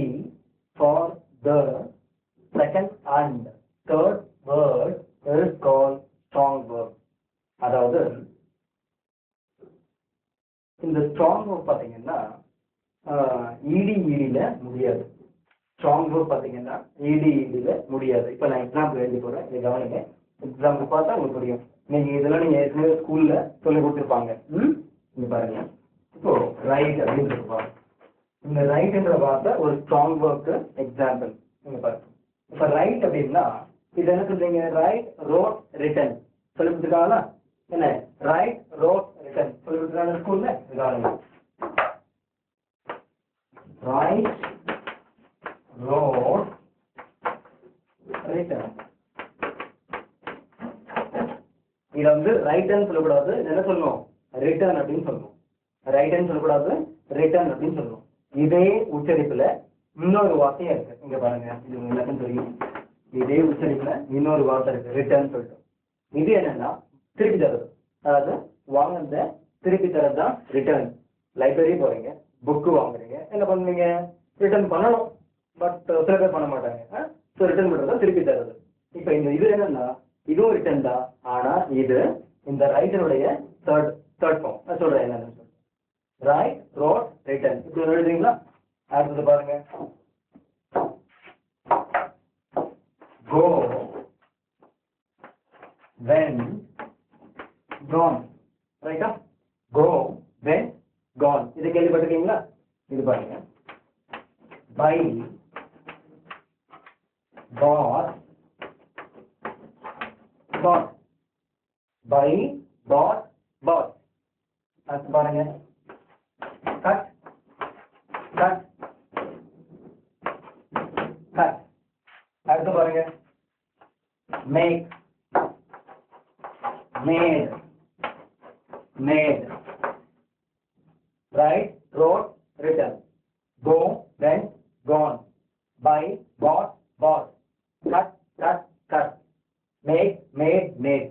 for the second and third word is called strong verb. அதாவது இந்த ஸ்ட்ராங் வேர்ப் பாத்தீங்கன்னா ed முடியாது. ஸ்ட்ராங் வேர்ப் பாத்தீங்கன்னா ed முடியாது. இப்போ நான் எக்ஸாம்பிள் எழுதி போறேன், இதை கவனிங்க. எக்ஸாம்பிள் பார்த்தா உங்களுக்கு புரியும். நீங்க இதெல்லாம் நீங்க ஏற்கனவே ஸ்கூல்ல சொல்லி கொடுத்துருப்பாங்க. இங்க பாருங்க, இப்போ ரைட் அப்படின்னு சொல்லுவாங்க. இந்த ரைட்ன்ற வார்த்தை ஒரு ஸ்ட்ராங் வேர்ப்க்கு எக்ஸாம்பிள். நீங்க பாருங்க, இப்ப ரைட் அப்படின்னா இது என்ன சொல்றீங்க? ரைட், ரோட், ரிட்டன் சொல்லி கொடுத்துருக்காங்களா? என்ன ரைட், ரோட், ரிட்டன் சொல்லி கொடுத்துருக்காங்க ஸ்கூல்ல. Write, road, written. இதை வந்து ரைட்டன் சொல்லக்கூடாது, என்ன சொல்லணும்? ரிட்டர்ன் அப்படின்னு சொல்லணும். ரைட்டன் சொல்லக்கூடாது, ரிட்டர்ன் அப்படின்னு சொல்லணும். இதே உச்சரிப்புல இன்னொரு வார்த்தையா இருக்கு. இங்க பாருங்க, இது எல்லாருக்கும் தெரியும். இதே உச்சரிப்புல இன்னொரு வார்த்தை இருக்கு, ரிட்டர்ன் சொல்லிட்டு. இது என்னன்னா திருப்பி தரது. அதாவது வாங்குறத திருப்பி தரது தான் ரிட்டர்ன். லைப்ரரி போறீங்க, புக்கு வாங்குறீங்க, என்ன பண்ணுவீங்க? ரிட்டர்ன் பண்ணணும். பட் சில பேர் பண்ண மாட்டாங்க. ஸோ ரிட்டர்ன் பண்றதா திருப்பி தரது. இப்போ இந்த இது என்னன்னா இதுவும் ரிட்டன் தான், ஆனா இது இந்த ரைட்டருடைய தேர்ட் ஃபார்ம். நான் சொல்றேன் என்னன்னு சொல்றேன். ரைட், ரோட், ரிட்டன் இப்படி எழுதுறீங்களா? அடுத்தது பாருங்க, கோ, வென், கான். ரைட்டா? Go, went, gone. இது கேள்விப்பட்டிருக்கீங்களா? இது பாருங்க, buy, bought, bought, buy, bought, bought. அடுத்து பாருங்க, cut, cut, cut. அடுத்து பாருங்க, make, made, made. Right, wrote, written. Go, went, gone. Buy, bought, bought. Cut, cut, cut. Make, made, made.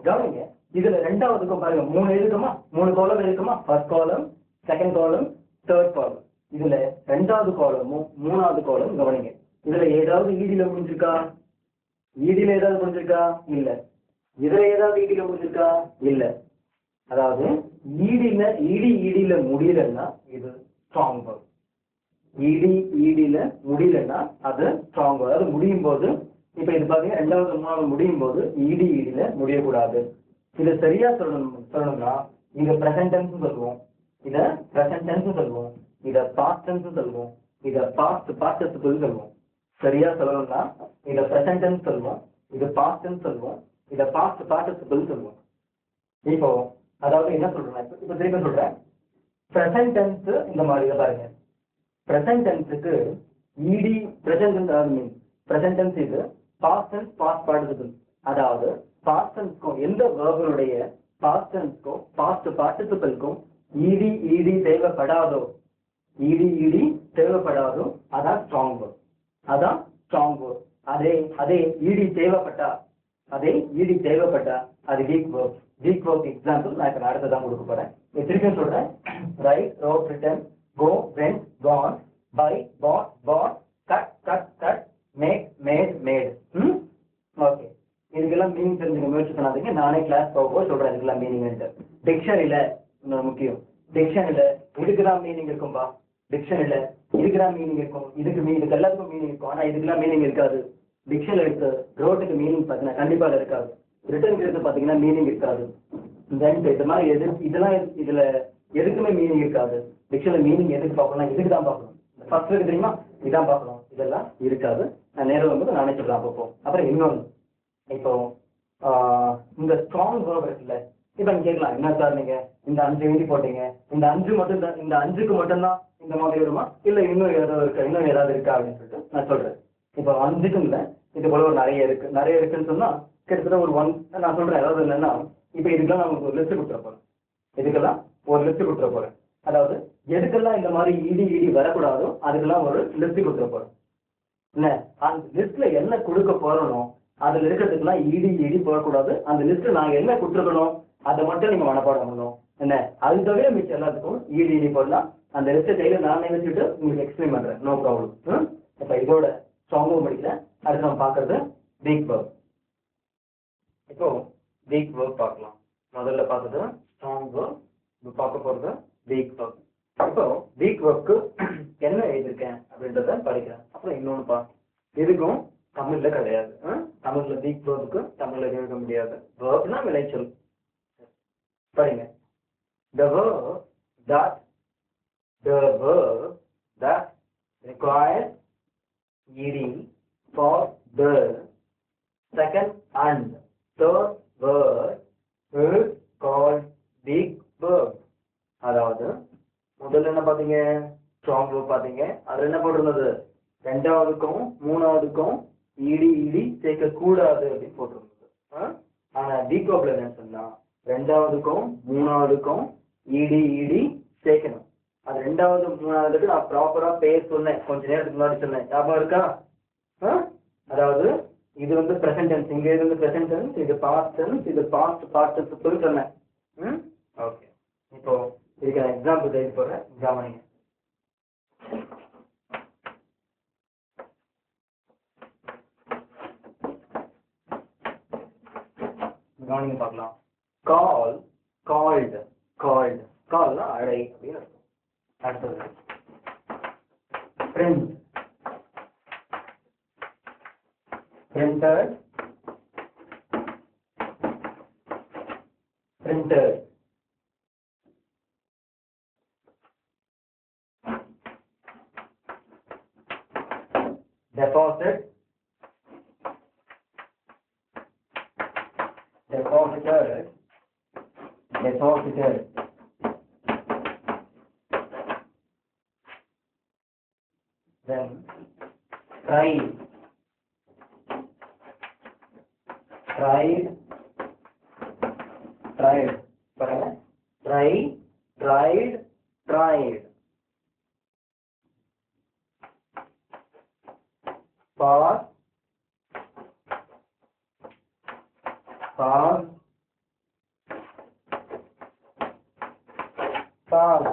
கவனிங்க, இதுல ரெண்டாவதுக்கும் பாருங்க 3 இருக்குமா? 3 காலம் இருக்குமா? First column, second column, third காலம். இதுல ரெண்டாவது காலமும் மூணாவது காலம் கவனிங்க. இதுல ஏதாவது ஈடில முடிஞ்சிருக்கா? ஈடில ஏதாவது முடிஞ்சிருக்கா? இல்ல. இதுல ஏதாவது ஈடில முடிஞ்சிருக்கா? இல்ல. அதாவது ஈடில முடியலன்னா இது ஸ்ட்ராங் வேர்ப். ஈடில முடியலன்னா அது ஸ்ட்ராங் வேர்ப். அது முடியும் போது, இப்ப இது பாத்தீங்க, ரெண்டாவது மூணாவது முடியும் போது ஈடில முடியக்கூடாது. இதை சரியா சொல்லணும்னா இத பிரசன்ட் டென்ஸ் சொல்லுவோம், இத பிரசன்ட் டென்ஸ் சொல்லுவோம், இத பாஸ்ட் டென்ஸ் சொல்லுவோம், இத பாஸ்ட் பார்ட்டிசிபிள் சொல்லுவோம். சரியா சொல்லணும்னா இத பிரசன்ட் டென்ஸ் சொல்லுவோம், இது பாஸ்ட் டென்ஸ் சொல்லுவோம், இத பாஸ்ட் பார்ட்டிசிபிள் சொல்லுவோம். இப்போ அதாவது என்ன சொல்றேன், இப்ப திரும்ப சொல்றேன். பிரசன்ட் டென்ஸ் இந்த மாதிரி பாருங்க. பிரசன்ட் டென்ஸுக்கு ED present mean present tense இது பாஸ்ட் டென்ஸ் பாஸ்ட் பார்ட்டிசிபிள். அதாவது பாஸ்ட் டென்ஸ்க்கும் எந்த வேர்பனுடைய பாஸ்ட் டென்ஸ்க்கும் பாஸ்ட் பார்ட்டிசிபிள்க்கும் ஈடி ஈடி தேவைப்படாதோ, ஈடி ஈடி தேவைப்படாதோ அதான் ஸ்ட்ராங் வேர்ட். அதான் ஸ்ட்ராங் வேர்ட். அதே ஈடி தேவைப்பட்டா, அது weak word. Weak word example நான் இப்ப அடுத்ததான் கொடுக்க போறேன். திருப்பியும் சொல்றேன். Write, road, written, go, went, gone, buy, bought, bought, cut, cut, cut, make, made, made. Okay, இதுக்கெல்லாம் மீனிங் தெரிஞ்சுக்க முயற்சி பண்ணாதீங்க. நானே கிளாஸ் போகும்போது சொல்றேன் இதுக்கெல்லாம் மீனிங். டிக்ஷனரியில முக்கியம். டிக்ஷனரியில இதுக்குதான் மீனிங் இருக்கும்பா. டிக்ஷனரியில இதுக்குதான் மீனிங் இருக்கும். இதுக்கு எல்லாத்துக்கும் மீனிங் இருக்கும். ஆனா இதுக்கெல்லாம் மீனிங் இருக்காது. டிக்ஷனரிக்கு ரோட்டுக்கு மீனிங் பார்த்தீங்கன்னா கண்டிப்பா இருக்காது. ரிட்டர்ன் எடுத்து பாத்தீங்கன்னா மீனிங் இருக்காது. இந்த மாதிரி இதெல்லாம் இதுல எதுக்குமே மீனிங் இருக்காது. டிக்ஷனரி மீனிங் எதுக்கு பார்க்கணும், இதுக்கு தான் பார்க்கணும். ஃபர்ஸ்ட் இருக்கு தெரியுமா, இதான் பார்க்கணும். இதெல்லாம் இருக்காது. நான் நேரம் வரும்போது நானே சொல்றேன் அப்பப்போ. அப்புறம் இன்னொன்று, இப்போ இந்த ஸ்ட்ராங் வேர்ப் இருக்குல்ல, இப்ப நீங்க கேட்கலாம், என்ன சார் நீங்க இந்த 5 எழுதி போட்டீங்க, இந்த 5 மட்டும் தான், இந்த 5க்கு மட்டும்தான் இந்த மாதிரி வருமா, இல்ல இன்னும் ஏதாவது இருக்கா அப்படின்னு சொல்லிட்டு நான் சொல்றேன். இப்போ 5க்கும் இல்லை, இது போல ஒரு நிறைய இருக்குன்னு சொன்னா கிட்டத்தட்ட ஒரு 1 நான் சொல்றேன். அதாவது என்னன்னா, இப்போ இதுக்கெல்லாம் நான் உங்களுக்கு ஒரு லிஸ்ட் கொடுத்துட போறேன். இதுக்கெல்லாம் ஒரு லிஸ்ட் கொடுத்துட போறேன். அதாவது எதுக்கெல்லாம் இந்த மாதிரி இடி வரக்கூடாதோ அதுக்கெல்லாம் ஒரு லிஸ்ட் கொடுத்துட போறேன். என்ன அந்த லிஸ்ட்ல என்ன கொடுக்க போறோம், அதுல இருக்கிறதுக்குலாம் இடி போடக்கூடாது. அந்த லிஸ்ட் நான் என்ன கொடுத்துருக்கணும் அதை மட்டும் நீங்க மனப்பாடம் பண்ணணும். என்ன அது தவிர மிச்சம் எல்லாத்துக்கும் இடி போடலாம். அந்த லிஸ்ட்டை கையில நானே வச்சுட்டு உங்களுக்கு எக்ஸ்பிளைன் பண்றேன். No problem. இப்ப இதோட ஸ்ட்ராங்கும் படிக்கிறேன். அடுத்து நம்ம பார்க்கறது வீக் வேர்ப். இப்போ வீக் வேர்ப் பார்க்கலாம். முதல்ல பார்த்தது ஸ்ட்ராங் வேர்ப், இப்போ பார்க்க போறது வீக் வேர்ப். இப்போ வீக் வேர்ப்க்கு என்ன எழுதியிருக்கேன் அப்படின்றத படிக்கிறேன். அப்புறம் இன்னொன்னுப்பா, இதுக்கும் தமிழ்ல கிடையாது. தமிழ்ல வீக் வேர்புக்கு தமிழ்ல எழுத முடியாது. வேர்ப்னா விளைச்சல். படிங்க. The verb that requires ed for the second and third word is called weak verb. அதாவது முதல்ல என்ன பாத்தீங்க, ஸ்ட்ராங் வேர்ப் பாத்தீங்க. அதுல என்ன போட்டிருந்தது, 2வதுக்கும் 3வதுக்கும் இடி சேர்க்க கூடாது அப்படின்னு போட்டிருந்தது. ஆனா வீக் வேர்ப்ல என்ன சொன்னா, 2வதுக்கும் 3வதுக்கும் இடி சேர்க்கணும். அது 2வது 3வதுக்கு நான் ப்ராப்பரா பேர் சொன்னேன், கொஞ்ச நேரத்துக்கு முன்னாடி சொன்னேன். ஞாபகம் இருக்கா? அதாவது இது வந்து பிரசன்ட் டென்ஸ், இங்க இருந்து பிரசன்ட் டென்ஸ், இது பாஸ்ட் டென்ஸ், இது பாஸ்ட் பார்ட்டிசிபிள் சொல்லி சொன்னேன். ஓகே, இப்போ இதுக்கு நான் எக்ஸாம்பிள் எழுதி போடுறேன், கவனிங்க. கவனிங்க பார்க்கலாம். கால், கால்டு, கால்டு, கால்னா அழை அப்படின்னு அர்த்தம். அடுத்தது print, printer, printer. deposit, depositor, depositor. Then tried, tried, tried. பாருங்க, try, tried, tried. Pause, pause, pause.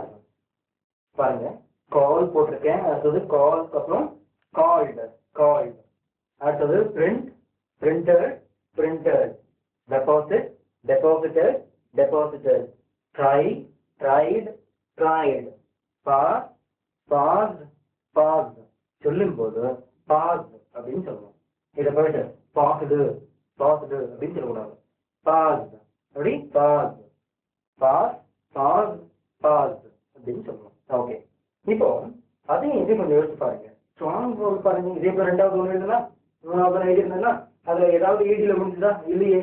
பாருங்க, கால் போட்டிருக்கேன். அடுத்தது கால்க்கு அப்புறம் கால்டு, கால்டு. அடுத்தது print, printer, printer. Deposit, depositor, depositor. Try, tried, tried. Pass, pass, pass. சொல்லும் போது பாஸ் அப்படின்னு சொல்லணும். இதை போயிட்டு பாஸ்டு, பாஸ்டு அப்படின்னு சொல்லக்கூடாது. பாஸ் அப்படி, பாஸ், பாஸ், பாஸ், பாஸ் அப்படின்னு சொல்லணும். ஓகே, இப்போ அதையும் இதே கொஞ்சம் யோசிச்சு பாருங்க. ஸ்ட்ராங் வேர்ப் பாருங்க. இதே போல 2வது ஒன்று எழுதுனா, 3வது எழுதிருந்தா அதுல ஏதாவது ஈடியில முடிஞ்சுதா? இல்லையே.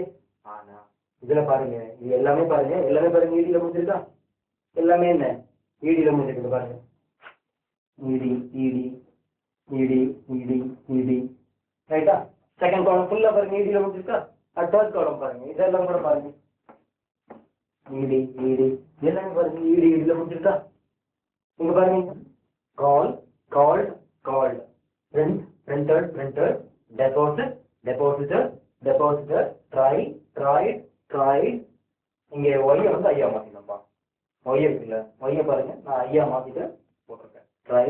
ஆனா இதுல பாருங்க, இது எல்லாமே பாருங்க, ஈடியில முடிஞ்சிருக்கா? எல்லாமே என்ன ஈடியில முடிஞ்சிருக்கு பாருங்க. ED, ED, ED, ED, ED. ரைட்டா? செகண்ட் காலம் ஃபுல்லா பாருங்க ஈடியில முடிஞ்சிருக்கா? 3rd காலம் பாருங்க, இதெல்லாம் கூட பாருங்க இடி இடி எல்லாமே பாருங்க இடி இடியில் முடிஞ்சிருக்கா. இங்க பாருங்க call called called, print printed printed, deposit deposited deposited, try tried tried. இங்க ஒய்யை வந்து ஐயா மாத்தினப்பா, ஒய்யை இருக்குல்ல ஒய்யை பாருங்க நான் ஐயா மாத்திட்டு போட்டிருக்கேன். Try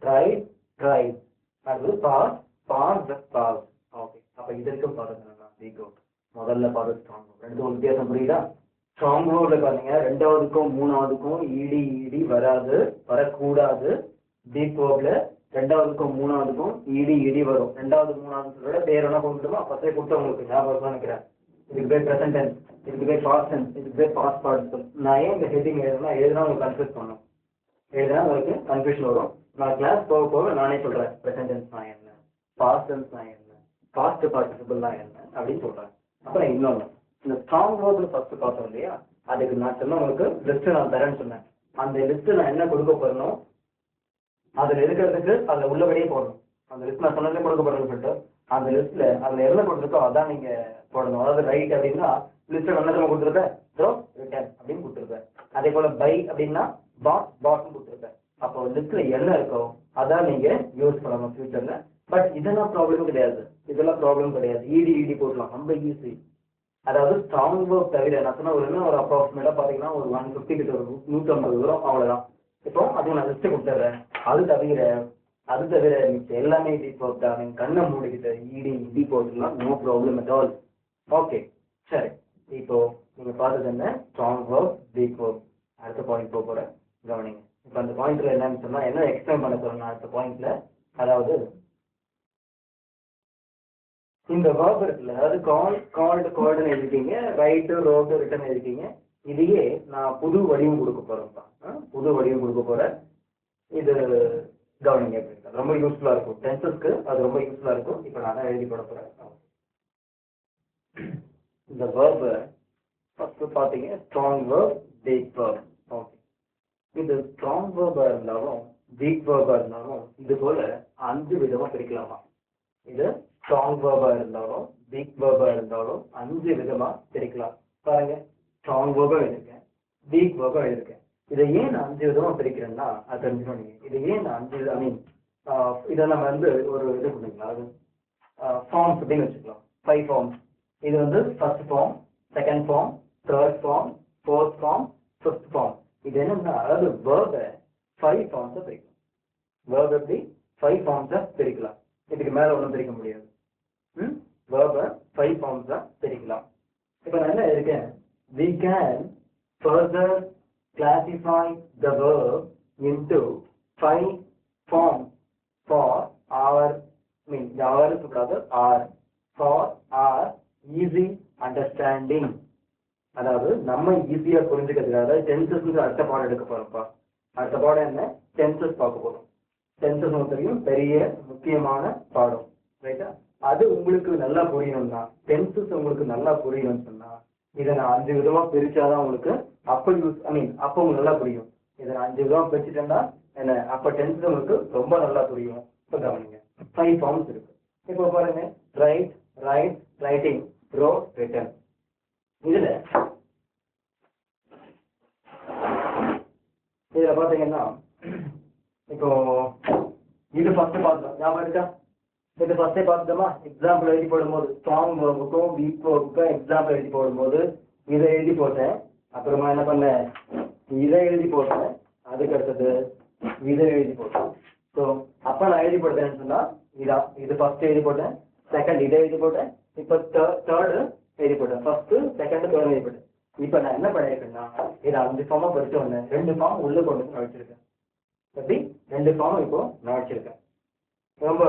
tried tried. அடுத்தது பாஸ் பாஸ் பாஸ். ஓகே அப்ப இதற்கு பாருங்க வீக் அவுட். முதல்ல பாரு ஸ்ட்ராங் வேர்ட், ரெண்டு வித்தியாசம் புரியுதா? ஸ்ட்ராங் வேர்ட்ல பாருங்க ரெண்டாவதுக்கும் மூணாவதுக்கும் இடி இடி வராது, வரக்கூடாது. வீக் வேர்ட்ல ரெண்டாவதுக்கும் மூணாவதுக்கும் இடி இடி வரும். ரெண்டாவது மூணாவது பேர் என்ன கொடுத்துருமோ அப்பத்தே கொடுத்து உங்களுக்கு ஞாபகம் நினைக்கிறேன். இதுக்கு பேர் ப்ரெசன்ட் டென்ஸ், இதுக்கு பேர் பாஸ்ட் டென்ஸ், இதுக்கு பேர் பாஸ்ட் பார்ட்டிசிபிள். நான் ஏன் இந்த ஹெட்டிங் எழுதுனா உங்களுக்கு கன்ஃபியூஸ் பண்ணும், எழுதுனா உங்களுக்கு கன்ஃபியூஷன் வரும். நான் கிளாஸ் போக போக நானே சொல்றேன் ப்ரெசன்ட் டென்ஸ்னா என்ன, பாஸ்ட் டென்ஸ்னா என்ன, பாஸ்ட் பார்ட்டிசிபிள்னா என்ன அப்படின்னு சொல்றேன். அப்புறம் இன்னொன்று, இந்த ஸ்ட்ராங் வேர்ட்ல ஃபர்ஸ்ட் பார்த்தோம் இல்லையா, அதுக்கு நான் சொன்ன உங்களுக்கு லிஸ்ட் நான் தரேன்னு சொன்னேன். அந்த லிஸ்ட் நான் என்ன கொடுக்க போறேனோ அதில் இருக்கிறதுக்கு அதில் உள்ளபடியே போடணும். அந்த லிஸ்ட் நான் சொன்னதே கொடுக்க போறேன்னு சொல்லிட்டு அந்த லிஸ்ட்ல அதில் என்ன கொடுத்துருக்கோ அதான் நீங்க போடணும். அதாவது ரைட் அப்படின்னா லிஸ்ட்ல நல்ல கொடுத்துருப்பேன், ஸோ ரிட்டர்ன் அப்படின்னு கொடுத்துருப்பேன். அதே போல பை அப்படின்னா பாட் பாட்னு கொடுத்துருப்பேன். அப்போ லிஸ்ட்ல என்ன இருக்கோ அதான் நீங்க யூஸ் பண்ணணும் ஃபியூச்சர்ல. பட் இதெல்லாம் ப்ராப்ளம் கிடையாது, இதெல்லாம் ப்ராப்ளம் கிடையாது. இடி இடி போடலாம், ரொம்ப ஈஸி. அதாவது ஸ்ட்ராங் வேர்ட் தவிர நான் சொன்ன ஒரு என்ன ஒரு அப்ராக்சிமேட்டா பாத்தீங்கன்னா ஒரு 150 கிட்ட ஒரு 150 வரும், அவ்வளவுதான். இப்போ அதுக்கு நான் லிஸ்ட் கொடுத்துட்றேன். அது தவிர மிச்சம் எல்லாமே இடி போட்டா நீங்க கண்ணை மூடிக்கிட்டு இடி இடி போட்டுலாம் no problem at all. Okay சரி, இப்போ நீங்க பார்த்தது என்ன, ஸ்ட்ராங் வேர்ட் வீக் வேர்ட். அடுத்த பாயிண்ட் போக போறேன், கவனிங்க. இப்போ அந்த பாயிண்ட்ல என்னன்னு சொன்னா என்ன எக்ஸ்பிளைன் பண்ண போறேன் அடுத்த பாயிண்ட்ல. அதாவது இந்த வேர்ப் இருக்குல்ல, அதாவது கால் கால்டு கால்டுன்னு எழுதிட்டீங்க, ரைட்டு ரோட்டு ரிட்டர்ன் எழுதிட்டீங்க. இதையே நான் புது வடிவம் கொடுக்க போறேன்ப்பா, புது வடிவம் கொடுக்க போறேன். இது கவனிங்க, ரொம்ப யூஸ்ஃபுல்லா இருக்கும் டென்சஸ்க்கு, அது ரொம்ப யூஸ்ஃபுல்லா இருக்கும். இப்போ நான் தான் எழுதி போட போறேன். இந்த வேர்ப் ஃபர்ஸ்ட் பாத்தீங்க strong verb week verb. Okay, இது ஸ்ட்ராங் வேர்பா இருந்தாலும் வீக் வேர்பா இருந்தாலும் இது போல 5 விதமா பிரிக்கலாமா. இது ஸ்ட்ராங் வேர்பா இருந்தாலும் வீக் வேர்பா இருந்தாலும் 5 விதமா பிரிக்கலாம். பாருங்க, ஸ்ட்ராங் வேர்பா எழுதிருக்கேன், வீக் வேர்பா எழுதிருக்கேன். இதை ஏன் நான் 5 விதமா பிரிக்கிறேன்னா அது தெரிஞ்சுக்கணும் நீங்க. இதை ஏன் நான் 5 ஐ மீன் இதை நம்ம வந்து ஒரு இது பண்ணிக்கலாம், அது ஃபார்ம்ஸ் அப்படின்னு வச்சுக்கலாம். 5 ஃபார்ம்ஸ். இது வந்து first form, second form, third form, fourth form, fifth form. இது என்னன்னா அதாவது வேர்பை 5 ஃபார்ம்ஸை பிரிக்கலாம். வேர்பை எப்படி 5 ஃபார்ம்ஸை பிரிக்கலாம், இதுக்கு மேல ஒன்றும் பிரிக்க முடியாது. வேர்பை 5 ஃபார்ம்ஸா பிரிக்கலாம். இப்போ நான் என்ன இருக்கேன், we can further classify the verb into 5 forms for our for our easy understanding. அதாவது நம்ம ஈஸியா புரிஞ்சுக்கிறதுக்காக டென்சஸ் அடுத்த பாடம் எடுக்க போறோம்ப்பா. அடுத்த பாடம் என்ன, டென்சஸ் பார்க்க போறோம். டென்சஸ் தெரியும், பெரிய முக்கியமான பாடம், ரைட்டா? அது உங்களுக்கு நல்லா புரியணும்னா, டென்சஸ் உங்களுக்கு நல்லா புரியணும்னு சொன்னா இதை நான் 5 விதமா பிரிச்சாதான் உங்களுக்கு அப்ப உங்களுக்கு நல்லா புரியும். இதை நான் 5 விதமா பிரிச்சுட்டேன்னா என்ன, அப்ப டென்சஸ் உங்களுக்கு ரொம்ப நல்லா புரியும். இப்போ கவனிங்க, 5 ஃபார்ம்ஸ் இருக்கு. இப்போ பாருங்க, right right writing, rode return. இதுல பாத்தீங்கன்னா இப்போ இது ஃபர்ஸ்ட் பார்த்தோம், ஞாபகம் இருக்கா? இது ஃபர்ஸ்டே பார்த்துட்டோமா? எக்ஸாம்பிள் எழுதி போடும்போது ஸ்ட்ராங் வேர்புக்கும் வீக் வேர்புக்கும் எக்ஸாம்பிள் எழுதி போடும்போது இதை எழுதி போட்டேன். அப்புறமா என்ன பண்ணேன், இதை எழுதி போட்டேன். அதுக்கு அடுத்தது இதை எழுதி போட்டேன். ஸோ அப்போ நான் எழுதி போட்டேன்னு சொன்னா இதான், இது ஃபர்ஸ்ட் எழுதி போட்டேன், செகண்ட் இதை எழுதி போட்டேன், இப்போ தேர்டு எழுதி போட்டேன், ஃபர்ஸ்ட் செகண்ட் தேர்ட் எழுதி போட்டேன். இப்போ நான் என்ன பண்ணியிருக்கேன்னா இதை 5 ஃபார்மா படிச்சு வந்தேன், 2 ஃபார்ம் உள்ள கொண்டு வந்து வச்சிருக்கேன். எப்படி 2 ஃபார்ம் இப்போ நான் வச்சிருக்கேன். ரொம்ப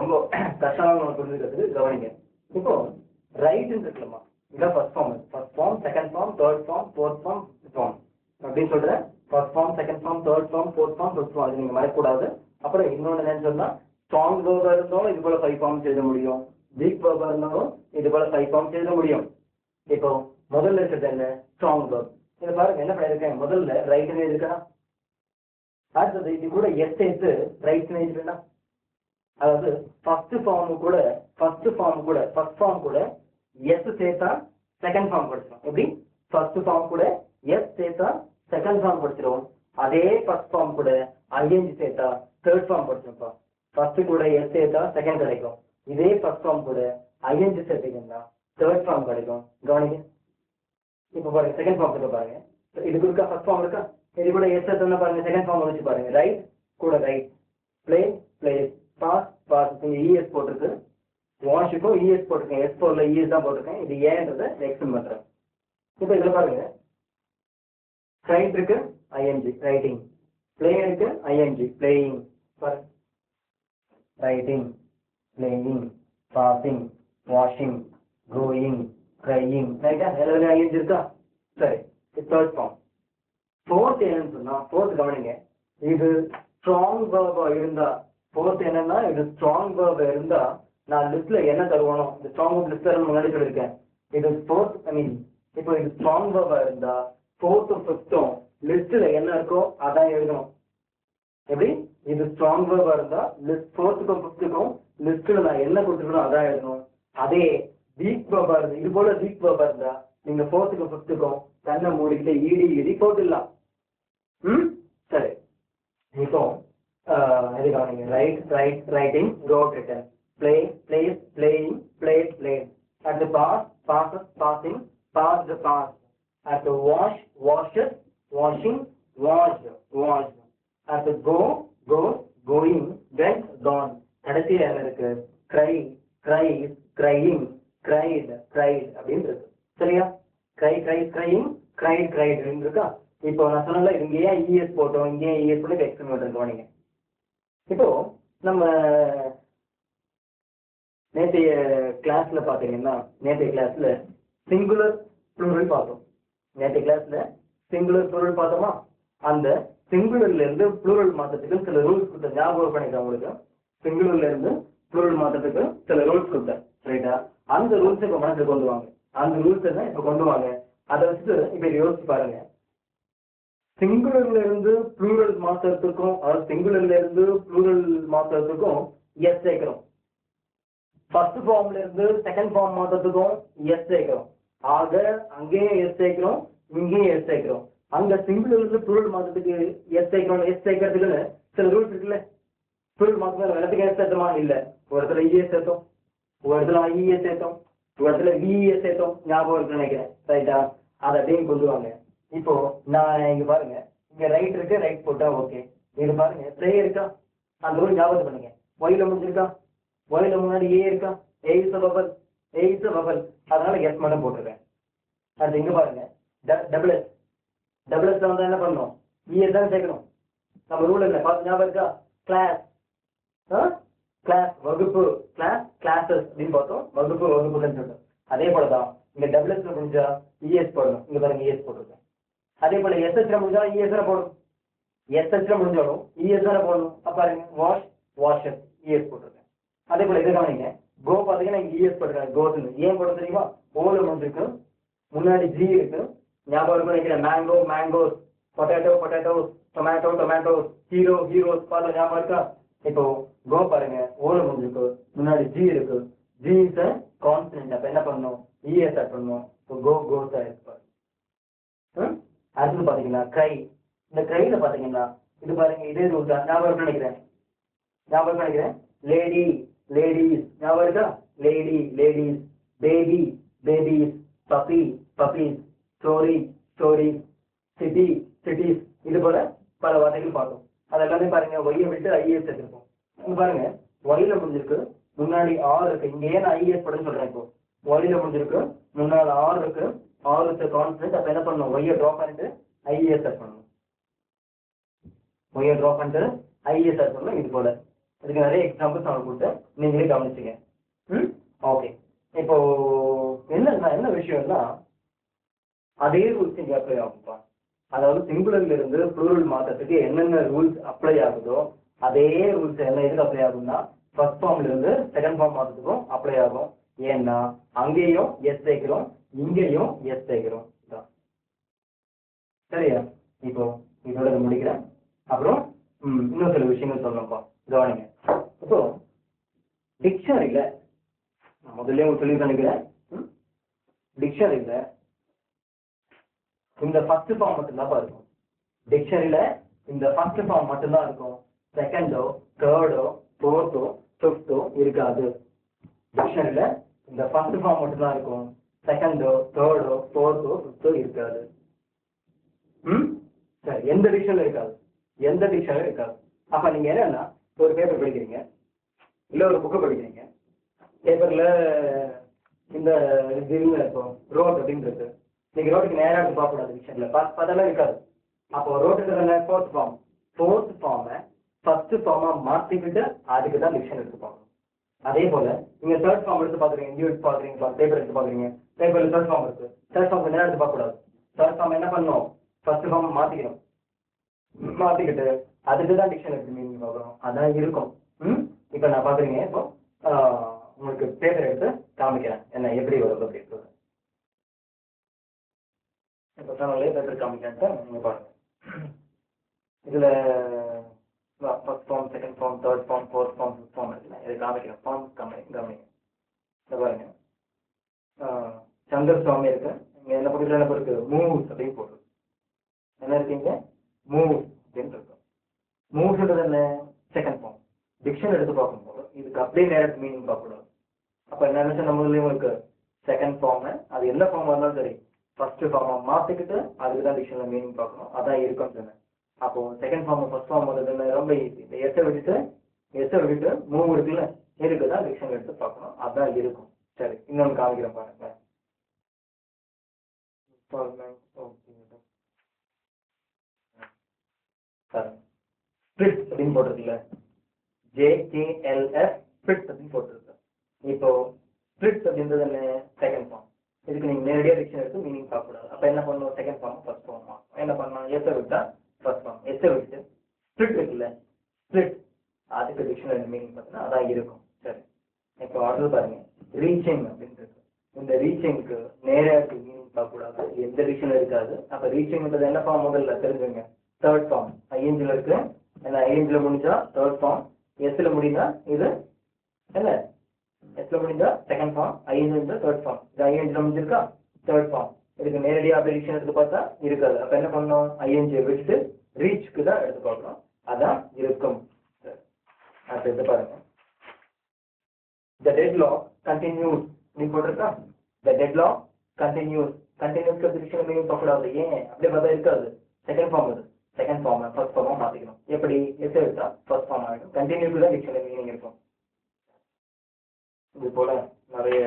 ரொம்ப கஷ்டமாக புரிஞ்சுக்கிறதுக்கு கவனிங்க. இப்போ ரைட்னு இருக்கலாமா, இதான் first form, second form, third form, fourth form, fifth form அப்படின்னு சொல்றேன். First form, second form, third form, fourth form, fifth form, அது நீங்க மறக்கக்கூடாது. அப்புறம் இன்னொன்று என்னன்னு சொன்னா, ஸ்ட்ராங் வேர்பா இருந்தாலும் இது போல 5 ஃபார்ம்ஸ் எழுத முடியும், வீக் வேர்பா இருந்தாலும் இது போல 5 ஃபார்ம்ஸ் எழுத முடியும். இப்போ முதல்ல இருக்கிறது என்ன, ஸ்ட்ராங் வேர்ப். இதை பாருங்க என்ன பண்ணிருக்கேன், முதல்ல ரைட்னு எழுதிருக்கேன், அடுத்தது இது கூட எஸ் சேர்த்து ரைட்னு எழுதிருக்கேன்னா, அதாவது ஃபர்ஸ்ட் ஃபார்ம் கூட எஸ் சேர்த்தா செகண்ட் ஃபார்ம் படிச்சோம். எப்படி, ஃபர்ஸ்ட் ஃபார்ம் கூட எஸ் சேர்த்தா செகண்ட் ஃபார்ம் படிச்சிடும். அதே ஃபர்ஸ்ட் ஃபார்ம் கூட ஐஎன்ஜி சேர்த்தா தேர்ட் ஃபார்ம் படிச்சிருப்பா. ஃபர்ஸ்ட் கூட எஸ் சேர்த்தா செகண்ட் கிடைக்கும். இதே ஃபர்ஸ்ட் ஃபார்ம் கூட ஐஎன்ஜி சேர்த்தீங்கன்னா தேர்ட் ஃபார்ம் கிடைக்கும். கவனிங்க. இப்போ பாருங்க செகண்ட் ஃபார்ம் இருக்கு பாருங்க. இதுக்கு இருக்கா ஃபர்ஸ்ட் ஃபார்ம் இருக்கா? இது கூட எஸ் சேர்த்தா பாருங்க செகண்ட் ஃபார்ம் வச்சு பாருங்க. ரைட் கூட write, play plays, pass pass. இங்க இஎஸ் போட்டிருக்கு. வாஷுக்கும் இஎஸ் போட்டிருக்கேன். எஸ் போர்ல இஎஸ் தான் போட்டிருக்கேன். இது ஏன்றதை எக்ஸ்பிளைன் பண்றேன். இப்போ இதுல பாருங்க ரைட் இருக்கு ஐஎன்ஜி ரைட்டிங், பிளே இருக்கு i n g playing, writing, playing, passing, washing, going, crying. ரைட்டா? எல்லாரும் ஐஎன்ஜி இருக்கா? சரி, தேர்ட் ஃபார்ம். ஃபோர்த் என்னன்னு சொன்னா, ஃபோர்த் கவனிங்க, இது ஸ்ட்ராங் வேர்பா இருந்தா, ஃபோர்த் என்னன்னா இது ஸ்ட்ராங் வேர்பா இருந்தா நான் லிஸ்ட்ல என்ன தருவானோ, இந்த ஸ்ட்ராங் லிஸ்ட் முன்னாடி சொல்லியிருக்கேன். இது ஃபோர்த் இப்போ இது ஸ்ட்ராங் வேர்பா இருந்தா ஃபோர்த்தும் ஃபிஃப்த்தும் லிஸ்ட்ல என்ன இருக்கோ அதான் எழுதணும். எப்படி? இது ஸ்ட்ராங் வேர்பா இருந்தா லிஸ்ட் ஃபோர்த்துக்கும் ஃபிஃப்த்துக்கும் லிஸ்ட்ல நான் என்ன கொடுத்துருக்கணும் அதான் எழுதணும். அதே வீக் வேர்பா இருந்தா, இது போல வீக் வேர்பா இருந்தா நீங்க ஃபோர்த்துக்கும் ஃபிஃப்த்துக்கும் கண்ணை மூடிக்கிட்டு இடி போட்டுடலாம். சரி, இப்போ இது கவனிங்க. Writing, rode, written, play plays, playing, played played. At the pass, passes, passing, passed, passed. At the wash, washes, washing, washed, washed. At the go, goes, going, went, gone. கடைசியில் என்ன இருக்கு? cry, cries, crying, cried, cried அப்படின்னு இருக்கு. சரியா? cry, cries, crying, cried, cried அப்படின்னு இருக்கா? இப்போ நான் சொன்னல இங்க ஏன் இஎஸ் போட்டோம், இங்கே இஎஸ் போட்டு எக்ஸ்பிளைன் பண்ணுங்க. இப்போ நம்ம நேற்றைய கிளாஸ்ல பாத்தீங்கன்னா, நேற்றைய கிளாஸ்ல சிங்குலர் ப்ளூரல் பார்த்தோம். நேற்றைய கிளாஸ்ல சிங்குலர் ப்ளூரல் பார்த்தோமா? அந்த சிங்குலர்ல இருந்து ப்ளூரல் மாற்றத்துக்கு சில ரூல்ஸ் கொடுத்த ஞாபகம் பண்ணிக்கிறேன் உங்களுக்கு. சிங்குலர்ல இருந்து ப்ளூரல் மாற்றத்துக்கு சில ரூல்ஸ் கொடுத்தேன். ரைட்டா? அந்த ரூல்ஸ் இப்ப மனசுல கொண்டு வாங்க. அந்த ரூல்ஸ் என்ன இப்ப கொண்டு வாங்க. அதை வச்சுட்டு இப்ப யோசிச்சு பாருங்க. சிங்குலர்ல இருந்து ப்ளூரல் மாற்றத்துக்கும், அதாவது சிங்குலர்ல இருந்து ப்ளூரல் மாற்றத்துக்கும் எஸ் சேர்க்கிறோம். ஃபர்ஸ்ட் ஃபார்ம்ல இருந்து செகண்ட் ஃபார்ம் மாற்றத்துக்கும் எஸ் சேர்க்கிறோம். ஆக அங்கேயும் எஸ் சேர்க்கிறோம், இங்கேயும் எஸ் சேர்க்கிறோம். அங்க சிங்குலர்ல இருந்து ப்ளூரல் மாற்றத்துக்கு எஸ் சேர்க்கிறோம். எஸ் சேர்க்கறதுக்குன்னு சில ரூல்ஸ் இருக்குல்ல. ப்ளூரல் மாற்றத்துக்கு இடத்துக்கு எஸ் சேர்த்தோமா? இல்ல. ஒரு இடத்துல இஎஸ் சேர்த்தோம், ஒரு இடத்துல ஐஇஎஸ் சேர்த்தோம், ஒரு இடத்துல விஇஎஸ் சேர்த்தோம். ஞாபகம் இருக்குன்னு நினைக்கிறேன். ரைட்டா? அதை அப்படியே கொண்டு வாங்க. இப்போ நான் இங்க பாருங்க, இங்க ரைட் இருக்கு, ரைட் போட்டா ஓகே. இது பாருங்க பிளே இருக்கா? அந்த ரூல் ஞாபகம் பண்ணுங்க. ஒயில முடிஞ்சிருக்கா? ஒயில முன்னாடி ஏ இருக்கா? A is a vowel, A is a vowel. அதனால எஸ் மட்டும் போட்டுருக்கேன். அது இங்க பாருங்க டபுள் எஸ். டபுள் எஸ்ல வந்தா என்ன பண்ணணும்? இஎஸ் தான் சேர்க்கணும். நம்ம ரூல் என்ன பார்த்து ஞாபகம் இருக்கா? கிளாஸ், கிளாஸ் வகுப்பு, கிளாஸ் கிளாஸஸ் அப்படின்னு பார்த்தோம். வகுப்பு வகுப்புன்னு சொல்றோம். அதே போலதான் இங்க டபுள் எஸ்ல முடிஞ்சா இஎஸ் போடணும். இங்க பாருங்க இஎஸ் போட்டிருக்கேன். அதே போல எஸ்எஸ்ல முடிஞ்சாலும் இஎஸ் போடணும். எஸ்எஸ்ல முடிஞ்சாலும் இஎஸ் போடணும். அப்ப பாருங்க வாஷ், வாஷஸ், இஎஸ் போட்டிருக்கேன். அதே போல இது கவனிங்க. கோ பாத்தீங்கன்னா இங்க இஎஸ் போட்டிருக்காங்க. கோஸ்ன்னு ஏன் போட தெரியுமா? ஓல முடிஞ்சிருக்கு, முன்னாடி ஜி இருக்கு. ஞாபகம் இருக்கும் நினைக்கிறேன். Mango, mangoes, potato, potatoes, tomato, tomatoes, hero, heroes. பார்த்து ஞாபகம் இருக்கா? இப்போ கோ பாருங்க, ஓல முடிஞ்சிருக்கு, முன்னாடி ஜி இருக்கு. G is constant. அப்ப என்ன பண்ணணும்? இஎஸ் ஆட் பண்ணணும். கோ கோஸ் ஆயிருக்கு. அடுத்து பாத்தீங்கன்னா கிரை. இந்த கிரைல பாத்தீங்கன்னா இது பாருங்க இதே ரூல் தான். ஞாபகம் நினைக்கிறேன். Lady, ladies. ஞாபகம் இருக்கா? Lady, ladies, baby, babies, puppy, puppies, story, stories, city, cities. இது போல பல வார்த்தைகள் பார்த்தோம். அது எல்லாமே பாருங்க ஒய்யை விட்டு ஐஎஸ் எடுத்திருப்போம். இங்க பாருங்க ஒய்ல முடிஞ்சிருக்கு, முன்னாடி ஆர் இருக்கு. இங்க ஏன் ஐஎஸ் படம் சொல்றேன். இப்போ ஒய்ல முடிஞ்சிருக்கு, முன்னாடி ஆர் இருக்கு. R is constant. அப்ப என்ன பண்ணணும்? ஒய்யை ட்ராப் பண்ணிட்டு ஐஎஸ் ஆட் பண்ணணும். ஒய்யை ட்ராப் பண்ணிட்டு ஐஎஸ் ஆட் பண்ணணும். இது போல இதுக்கு நிறைய எக்ஸாம்பிள்ஸ் அவங்க கொடுத்தேன், நீங்களே கவனிச்சுங்க. ஓகே. இப்போ என்ன விஷயம்னா அதே ரூல்ஸ் இங்க அப்ளை ஆகும்பா. அதாவது சிங்குலர்ல இருந்து ப்ளூரல் மாற்றத்துக்கு என்னென்ன ரூல்ஸ் அப்ளை ஆகுதோ அதே ரூல்ஸ் என்ன எதுக்கு அப்ளை ஆகும்னா ஃபர்ஸ்ட் ஃபார்ம்ல இருந்து செகண்ட் ஃபார்ம் மாற்றத்துக்கும் அப்ளை ஆகும். ஏன்னா அங்கேயும் எஸ் சேர்க்கிறோம், இங்கேயும் எஸ் சேர்க்கிறோம். சரியா? இப்போ இதோட முடிக்கிறேன். அப்புறம் இன்னும் சில விஷயங்கள் சொல்லணும்ப்பா, கவனிங்க. இப்போ டிக்ஷனரியில முதல்ல சொல்லி நினைக்கிறேன். டிக்ஷனரியில இந்த ஃபர்ஸ்ட் ஃபார்ம் மட்டும்தான் இருக்கும். டிக்ஷனரியில இந்த ஃபர்ஸ்ட் ஃபார்ம் மட்டும்தான் இருக்கும். செகண்டோ தேர்டோ ஃபோர்த்தோ ஃபிஃப்த்தோ இருக்காது. டிக்ஷனரியில இந்த ஃபர்ஸ்ட் ஃபார்ம் மட்டும்தான் இருக்கும். செகண்டோ தேர்டோ ஃபோர்த்தோ ஃபிஃப்த்தோ இருக்காது. சரி, எந்த டிக்ஷனரியும் இருக்காது. எந்த டிக்ஷனரியும் இருக்காது. அப்ப நீங்க என்னன்னா ஒரு பேப்பர் படிக்கிறீங்க, இல்ல ஒரு புக்கு படிக்கிறீங்க. பேப்பர்ல இந்த இருக்கும் ரோட் அப்படின்றது. நீங்க ரோட்டுக்கு நேராக எடுத்து பார்க்க கூடாது. டிக்ஷனரியில பார்த்தெல்லாம் இருக்காது. அப்போ ரோட்டுக்கு ஃபோர்த் ஃபார்ம். ஃபோர்த் ஃபார்மை ஃபர்ஸ்ட் ஃபார்மா மாற்றிக்கிட்டு அதுக்கு தான் டிக்ஷனரி எடுத்து பார்க்கணும். அதே போல நீங்க தேர்ட் ஃபார்ம் எடுத்து பாக்குறீங்க, இந்தியோ எடுத்து பாக்குறீங்க, பேப்பர் எடுத்து பாக்குறீங்க. பேப்பர்ல தேர்ட் ஃபார்ம் இருக்கு. தேர்ட் ஃபார்ம் நேரம் எடுத்து பார்க்க கூடாது. தேர்ட் ஃபார்ம் என்ன பண்ணணும்? ஃபர்ஸ்ட் ஃபார்ம் மாத்திக்கணும். மாத்திக்கிட்டு அதுக்கு தான் டிக்ஷனரி மீனிங் பார்க்கணும். அதான் இருக்கும். இப்போ நான் பாக்குறீங்க, இப்போ உங்களுக்கு பேப்பர் எடுத்து காமிக்கிறேன் என்ன எப்படி வரும் அப்படின்னு. இப்போ சொன்னாலே பேப்பர் காமிக்கிறேன்ட்டு நீங்க பாருங்க. இதுல first form, second form, third form, fourth form, fifth form இருக்குல்ல, இதை காமிக்கிறேன். ஃபார்ம் கவனிங்க. இதை பாருங்க, சந்திர சுவாமி இருக்கு. இங்க என்ன பக்கத்துல என்ன இருக்கு? மூவ்ஸ் அப்படின்னு போட்டுருக்கு. என்ன இருக்கீங்க? மூவ்ஸ் அப்படின்னு இருக்கு. மூவ்ஸ்ன்றது என்ன? Second form. டிக்ஷன் எடுத்து பார்க்கும்போது இதுக்கு அப்படியே நேரட் மீனிங் பார்க்கக்கூடாது. அப்ப என்ன நினைச்சா நம்மளையும் இருக்கு செகண்ட் ஃபார்ம். அது எந்த ஃபார்மா இருந்தாலும் சரி ஃபர்ஸ்ட் ஃபார்மா மாத்திக்கிட்டு அதுக்கு தான் டிக்ஷனரி மீனிங் பார்க்கணும். அதான் இருக்கும்னு சொன்னேன். அப்போ செகண்ட் ஃபார்ம் ஃபர்ஸ்ட் ஃபார்ம் வருதுன்னு ரொம்ப ஈஸி. இந்த எஸ்ஸை விட்டுட்டு மூவ் இருக்குல்ல, இதுக்கு தான் டிக்ஷனரி எடுத்து பார்க்கணும். அதான் இருக்கும். சரி, இன்னொன்று காமிக்கிறேன் பாருங்க. ஸ்பிரிட் அப்படின்னு போட்டிருக்குல்ல, JKLS ஸ்பிரிட் அப்படின்னு போட்டிருக்கு. இப்போ ஸ்பிரிட் அப்படின்றது என்ன? Second form. இதுக்கு நீங்க நேரடியாக டிக்ஷனரி எடுத்து மீனிங் பார்க்கக்கூடாது. அப்ப என்ன பண்ணணும்? செகண்ட் ஃபார்ம் ஃபர்ஸ்ட் ஃபார்ம் என்ன பண்ணணும்? எஸ்ஸை விட்டா ஃபர்ஸ்ட் ஃபார்ம். எஸ்ஸை விட்டு ஸ்பிரிட் இருக்குல்ல, ஸ்பிரிட் அதுக்கு டிக்ஷனரி மீனிங் பார்த்தீங்கன்னா அதான் இருக்கும். சரி, இப்போ அடுத்து பாருங்க, ரீச்சிங் அப்படின்னு இருக்கு. இந்த ரீச்சிங்க்கு நேரடியாக மீனிங் பார்க்கக்கூடாது. எந்த டிக்ஷனரி இருக்காது. அப்ப ரீச்சிங்ன்றது என்ன ஃபார்ம்? முதல்ல தெரிஞ்சுங்க. Third form. ஐஎன்ஜில இருக்கு. ஏன்னா ஐஎன்ஜில முடிஞ்சா தேர்ட் ஃபார்ம், எஸ்ல முடிந்தா இது என்ன? எஸ்ல முடிஞ்சா second form, i n g third form. இது ஐஎன்ஜில முடிஞ்சிருக்கா? Third form. இதுக்கு நேரடியாக அப்படி டிக்ஷனரி எடுத்து பார்த்தா இருக்காது. அப்ப என்ன பண்ணணும்? ஐஎன்ஜியை விட்டுட்டு ரீச்க்கு தான் எடுத்து பார்க்கணும். அதான் இருக்கும். அடுத்து எடுத்து பாருங்க. The deadlock continues. நீ போட்டிருக்கா? The deadlock continues. கண்டினியூஸ்க்கு டிக்ஷனரி மீனிங் பார்க்கக்கூடாது. ஏன்? அப்படியே பார்த்தா இருக்காது. செகண்ட் ஃபார்ம் இது. செகண்ட் ஃபார்ம் ஃபர்ஸ்ட் ஃபார்மா மாத்திக்கணும். எப்படி? எஸ் எடுத்தா ஃபர்ஸ்ட் ஃபார்ம் ஆகிடும். கண்டினியூக்கு தான் டிக்ஷனரி மீனிங் இருக்கும். இது போல நிறைய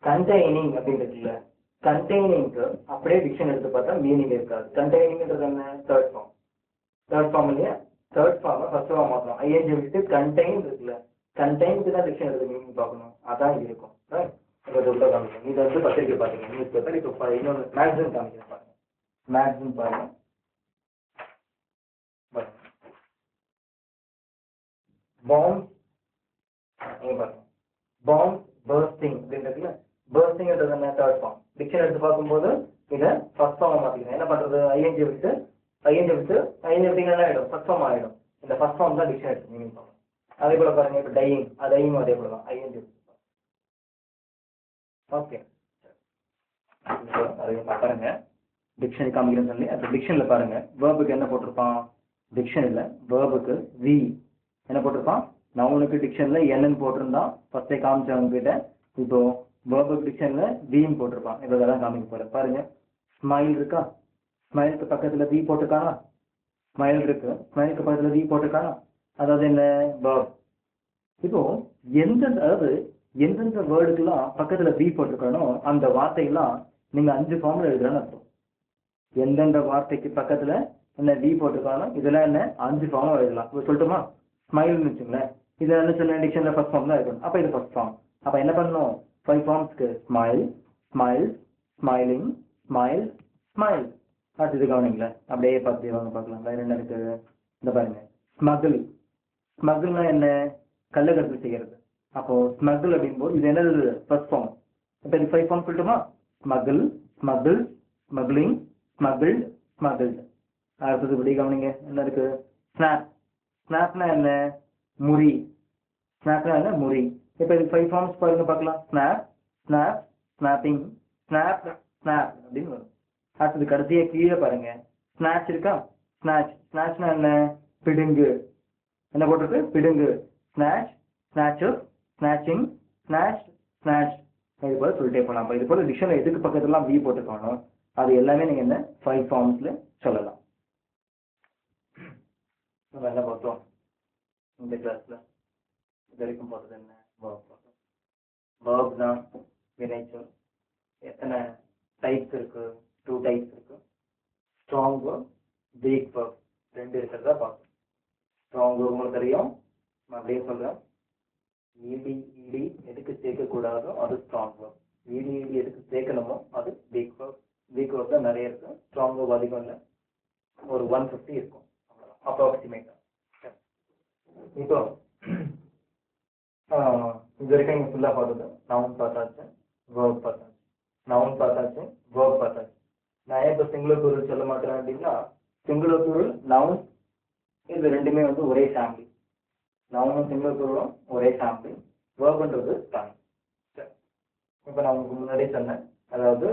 கண்டெய்னிங் அப்படின்றதுல கண்டெய்னிங்க்கு அப்படியே டிக்ஷன் எடுத்து பார்த்தா மீனிங் இருக்காது. கண்டெய்னிங்ன்றது என்ன? Third form. தேர்ட் ஃபார்ம் இல்லையா? தேர்ட் ஃபார்ம் ஃபர்ஸ்ட் ஃபார்ம் மாற்றணும். ஐஎன்ஜி விட்டு கண்டெய்ன் இருக்குல்ல, கண்டெய்னுக்கு தான் டிக்ஷன் எடுத்து மீனிங் பார்க்கணும். அதான் இருக்கும். உள்ள காமிக்கணும். இதை வந்து பத்திரிக்கை பார்த்துக்கணும். News paper. இப்போ இன்னொன்று மேக்சின் காமிக்கிறேன் பாருங்க. மேக்சின் பாருங்க. பாம்ப் பாருங்க. பாம்ப் பர்ஸ்டிங் அப்படின்றதுல பர்ஸ்டிங்ன்றது என்ன? Third form. டிக்ஷன் எடுத்து பார்க்கும்போது இதை ஃபர்ஸ்ட் ஃபார்ம் மாற்றிக்கணும். என்ன பண்றது? ஐஎன்ஜி விட்டு என்ன ஆகிடும்? ஃபர்ஸ்ட் ஃபார்ம் ஆகிடும். இந்த ஃபர்ஸ்ட் ஃபார்ம் தான் டிக்ஷன் எடுத்து மீனிங் பார்க்கணும். அதே போல பாருங்க, இப்போ டையிங் அதே போல தான் ஐஎன்ஜி. ஓகே, பாருங்க டிக்ஷனரி காமிக்கிறேன்னு சொல்லி அந்த டிக்ஷனில் பாருங்க வேர்புக்கு என்ன போட்டிருப்பான்? டிக்ஷனில் வேர்புக்கு வி என்ன போட்டிருப்பான்? நவுனுக்கு டிக்ஷனில் என்னன்னு போட்டிருந்தான் ஃபர்ஸ்டே காமிச்சவங்க கிட்ட. இப்போ வேர்புக்கு டிக்ஷனில் வியும் போட்டிருப்பான். இப்போ தான் காமிக்க போகிறேன் பாருங்க. ஸ்மைல் இருக்கா? ஸ்மைலுக்கு பக்கத்தில் வி போட்டிருக்கானா? ஸ்மைல் இருக்கு. ஸ்மைலுக்கு பக்கத்தில் வி போட்டிருக்கானா? அதாவது என்ன? வேர்ப். இப்போ எந்தெந்த வேர்டுக்கெல்லாம் பக்கத்துல வி போட்டிருக்கானோ அந்த வார்த்தையெல்லாம் நீங்க 5 ஃபார்ம்ல எழுதுறேன்னு அர்த்தம். எந்தெந்த வார்த்தைக்கு பக்கத்துல என்ன வி போட்டிருக்கானோ இதெல்லாம் என்ன 5 ஃபார்மா எழுதலாம். சொல்லட்டுமா? ஸ்மைல்னு வச்சுங்களேன். இது என்ன சொன்ன? டிக்ஷன்ல ஃபர்ஸ்ட் ஃபார்ம் தான் இருக்கணும். அப்ப இது ஃபர்ஸ்ட் ஃபார்ம். அப்ப என்ன பண்ணணும்? 5 ஃபார்ம்ஸ்க்கு smile, smile, smiling, smile, smile. அடுத்து இது கவனிங்களேன். அப்படியே பார்த்து வாங்க பார்க்கலாம். வேற என்ன இருக்கு? இந்த பாருங்க, ஸ்மகிள். ஸ்மகிள்னா என்ன? கள்ளக்கடத்தல் செய்யறது. அப்போ ஸ்மகிள் அப்படின் போது இது என்னது? First form. இப்போ இது 5 ஃபார்ம் சொல்லட்டுமா? Smuggle, smuggle, smuggling, smuggled, smuggled. அடுத்தது இப்படி கவனிங்க, என்ன இருக்கு? ஸ்னாப். ஸ்னாப்னா என்ன? முறி. ஸ்னாப்னா என்ன? முறி. இப்போ இது 5 ஃபார்ம்ஸ் பாருங்க பார்க்கலாம். Snap, snap, snapping, snap, snap அப்படின்னு வரும். அடுத்தது கடைசியா கீழே பாருங்க, ஸ்நாட்ச் இருக்கா? ஸ்நாட்ச். ஸ்நாட்ச்னா என்ன? பிடுங்கு. என்ன போட்டிருக்கு? பிடுங்கு. Snatch, snatcher, snatching, snatch, snatch. இது போல சொல்லிட்டே போகலாம். அப்போ இது போல டிக்ஷனில் எதுக்கு பக்கத்துலாம் வி போட்டுருக்கானோ அது எல்லாமே நீங்கள் என்ன 5 ஃபார்ம்ஸ்ல சொல்லலாம். நம்ம என்ன பார்த்தோம் இந்த கிளாஸ்ல? இது வரைக்கும் பார்த்தது என்ன? verb பார்த்தோம். verb தான் வினைச்சொல். எத்தனை டைப்ஸ் இருக்கு? 2 டைப்ஸ் இருக்கு. ஸ்ட்ராங் verb, வீக் verb 2 இருக்கிறதா பார்த்தோம். ஸ்ட்ராங் verb உங்களுக்கு தெரியும், நான் அப்படியே சொல்றேன். ed எதுக்கு சேர்க்கக்கூடாதோ அது ஸ்ட்ராங் verb. ed எதுக்கு சேர்க்கணுமோ அது வீக் verb. வீக் verb தான் நிறைய இருக்கு. ஸ்ட்ராங் verb அதிகம் இல்லை, ஒரு 150 இருக்கும் அப்ராக்சிமேட்டா. இப்போ இது வரைக்கும் இங்கே ஃபுல்லாக பார்த்தது நவுன் பார்த்தாச்சு, வேர்ப் பார்த்தாச்சு. நவுன் பார்த்தாச்சு, வேர்ப் பார்த்தாச்சு. நான் ஏன் இப்போ சிங்குலர் ப்ளூரல் சொல்ல மாட்டேன் அப்படின்னா, சிங்குலர் ப்ளூரல் நவுன் இது ரெண்டுமே வந்து ஒரே ஃபேமிலி. நவுனும் சிங்குலர் ப்ளூரலும் ஒரே ஃபேமிலி. வேர்ப்ன்றது தனி. சரி, இப்போ நான் உங்களுக்கு முன்னாடியே சொன்னேன், அதாவது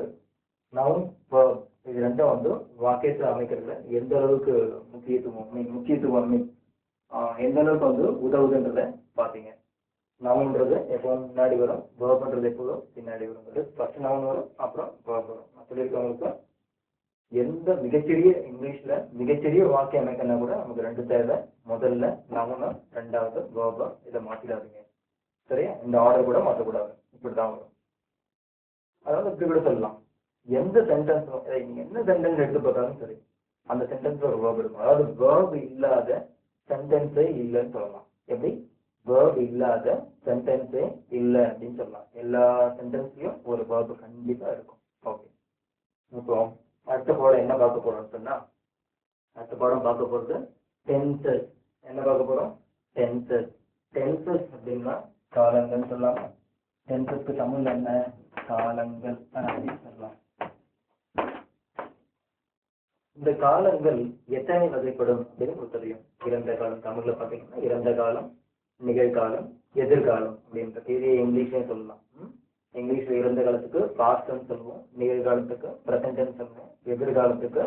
நவுன் வேர்ப் இது ரெண்டும் வந்து வாக்கியத்தை அமைக்கிறதுல எந்த அளவுக்கு முக்கியத்துவம் எந்த அளவுக்கு வந்து உதவுதுன்றதை பார்த்தீங்க. நவுன்றது எப்போதும் முன்னாடி வரும், வேர்ப்ன்றது எப்போதும் பின்னாடி வரும். ஃபர்ஸ்ட் நவுன் வரும், அப்புறம் வேர்ப் வரும். நான் சொல்லியிருக்கவங்களுக்கு எந்த இங்கிலீஷ்ல மிகச்சிறிய வாக்கியம் அமைக்கணும்னா கூட நமக்கு 2 தேவை. முதல்ல நவுனு, ரெண்டாவது வேர்பா. இதை மாற்றிடாதீங்க, சரியா? இந்த ஆர்டர் கூட மாற்றக்கூடாது, இப்படிதான் வரும். அதாவது இப்படி கூட சொல்லலாம், எந்த சென்டென்ஸ் நீங்க என்ன சென்டென்ஸ் எடுத்து பார்த்தாலும் சரி, அந்த சென்டென்ஸ்ல ஒரு வேர்ப் இருக்கும். அதாவது வேர்ப் இல்லாத சென்டென்ஸே இல்லைன்னு சொல்லலாம். எப்படி? வேர்ப் இல்லாத சென்டென்ஸே இல்லை அப்படின்னு சொல்லலாம். எல்லா சென்டென்ஸ்லயும் ஒரு வேர்ப் கண்டிப்பா இருக்கும். ஓகே, இப்போ அடுத்த பாடம் என்ன பார்க்க போறோம்னு சொன்னா, அடுத்த பாடம் பார்க்க போறது டென்சஸ். என்ன பார்க்க போறோம்? டென்சஸ். டென்சஸ் அப்படின்னா காலங்கள் சொல்லலாமா? டென்சஸ்க்கு தமிழ் என்ன? காலங்கள் அப்படின்னு சொல்லலாம். இந்த காலங்கள் எத்தனை வகைப்படும் அப்படின்னு உங்களுக்கு தெரியும். இறந்த காலம் தமிழ்ல பார்த்தீங்கன்னா இறந்த காலம், நிகழ்காலம், எதிர்காலம் அப்படின்ற இதே இங்கிலீஷ்லயும் சொல்லலாம். இங்கிலீஷ்ல இறந்த காலத்துக்கு பாஸ்ட் டென்ஸ் சொல்லுவோம், நிகழ்காலத்துக்கு பிரசன்ட் டென்ஸ் சொல்லுவோம், எதிர்காலத்துக்கு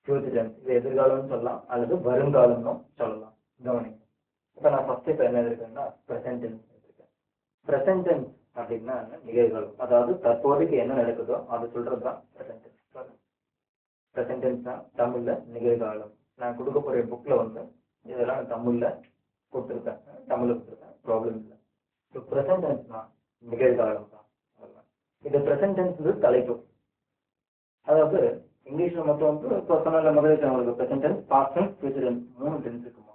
ஃபியூச்சர் டென்ஸ். இது எதிர்காலம்னு சொல்லலாம் அல்லது வருங்காலம்னு சொல்லலாம். கவனிங்க, இப்போ நான் ஃபர்ஸ்ட் இப்போ என்ன இருக்கேன்னா பிரசன்ட் டென்ஸ் இருக்கேன். பிரசன்ட் டென்ஸ் அப்படின்னா நிகழ்காலம், அதாவது தற்போதைக்கு என்ன நடக்குதோ அது சொல்றது தான் பிரசன்ட் டென்ஸ். பிரசன்ட் டென்ஸ் தான் தமிழ்ல நிகழ்காலம். நான் கொடுக்க போற புக்ல வந்து இதெல்லாம் தமிழ்ல கொடுத்துருக்கேன், ப்ராப்ளம் இல்லை. இப்போ பிரசன்ட் டென்ஸ் தான் நிகழ்காலம் தான். இந்த பிரசன்ட் டென்ஸ் தலைப்பு, அதாவது இங்கிலீஷ்ல மொத்தம் வந்து இப்போ சொன்ன முதல்ல உங்களுக்கு present tense, past tense, future tense 3 tense இருக்குமா.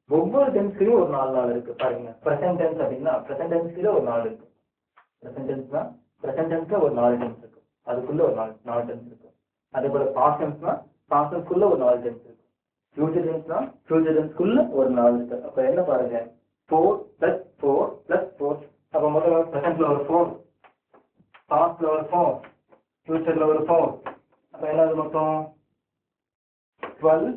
ஒவ்வொரு டென்ஸ்லயும் ஒரு 4 நாள் இருக்கு பாருங்க. பிரசன்ட் டென்ஸ் அப்படின்னா பிரசன்ட் டென்ஸ்ல ஒரு 4 இருக்கு. பிரசன்ட் டென்ஸ்னா பிரசன்ட் டென்ஸ்ல ஒரு 4 டென்ஸ் இருக்கு, அதுக்குள்ள ஒரு 4 டென்ஸ் இருக்கு. அதே போல பாஸ்ட் டென்ஸ்னா பாஸ்ட் டென்ஸ்க்குள்ள ஒரு 4 டென்ஸ் இருக்கு. ஃபியூச்சர் டென்ஸ்னா ஃபியூச்சர் டென்ஸ்க்குள்ள ஒரு 4 இருக்கு. அப்ப என்ன பாருங்க, 4 + 4 + 4. அப்ப முதல்ல பிரசன்ட்ல ஒரு 4, பாஸ்ட்ல ஒரு 4, ஃபியூச்சர்ல ஒரு 4. அப்ப என்ன மொத்தம் 12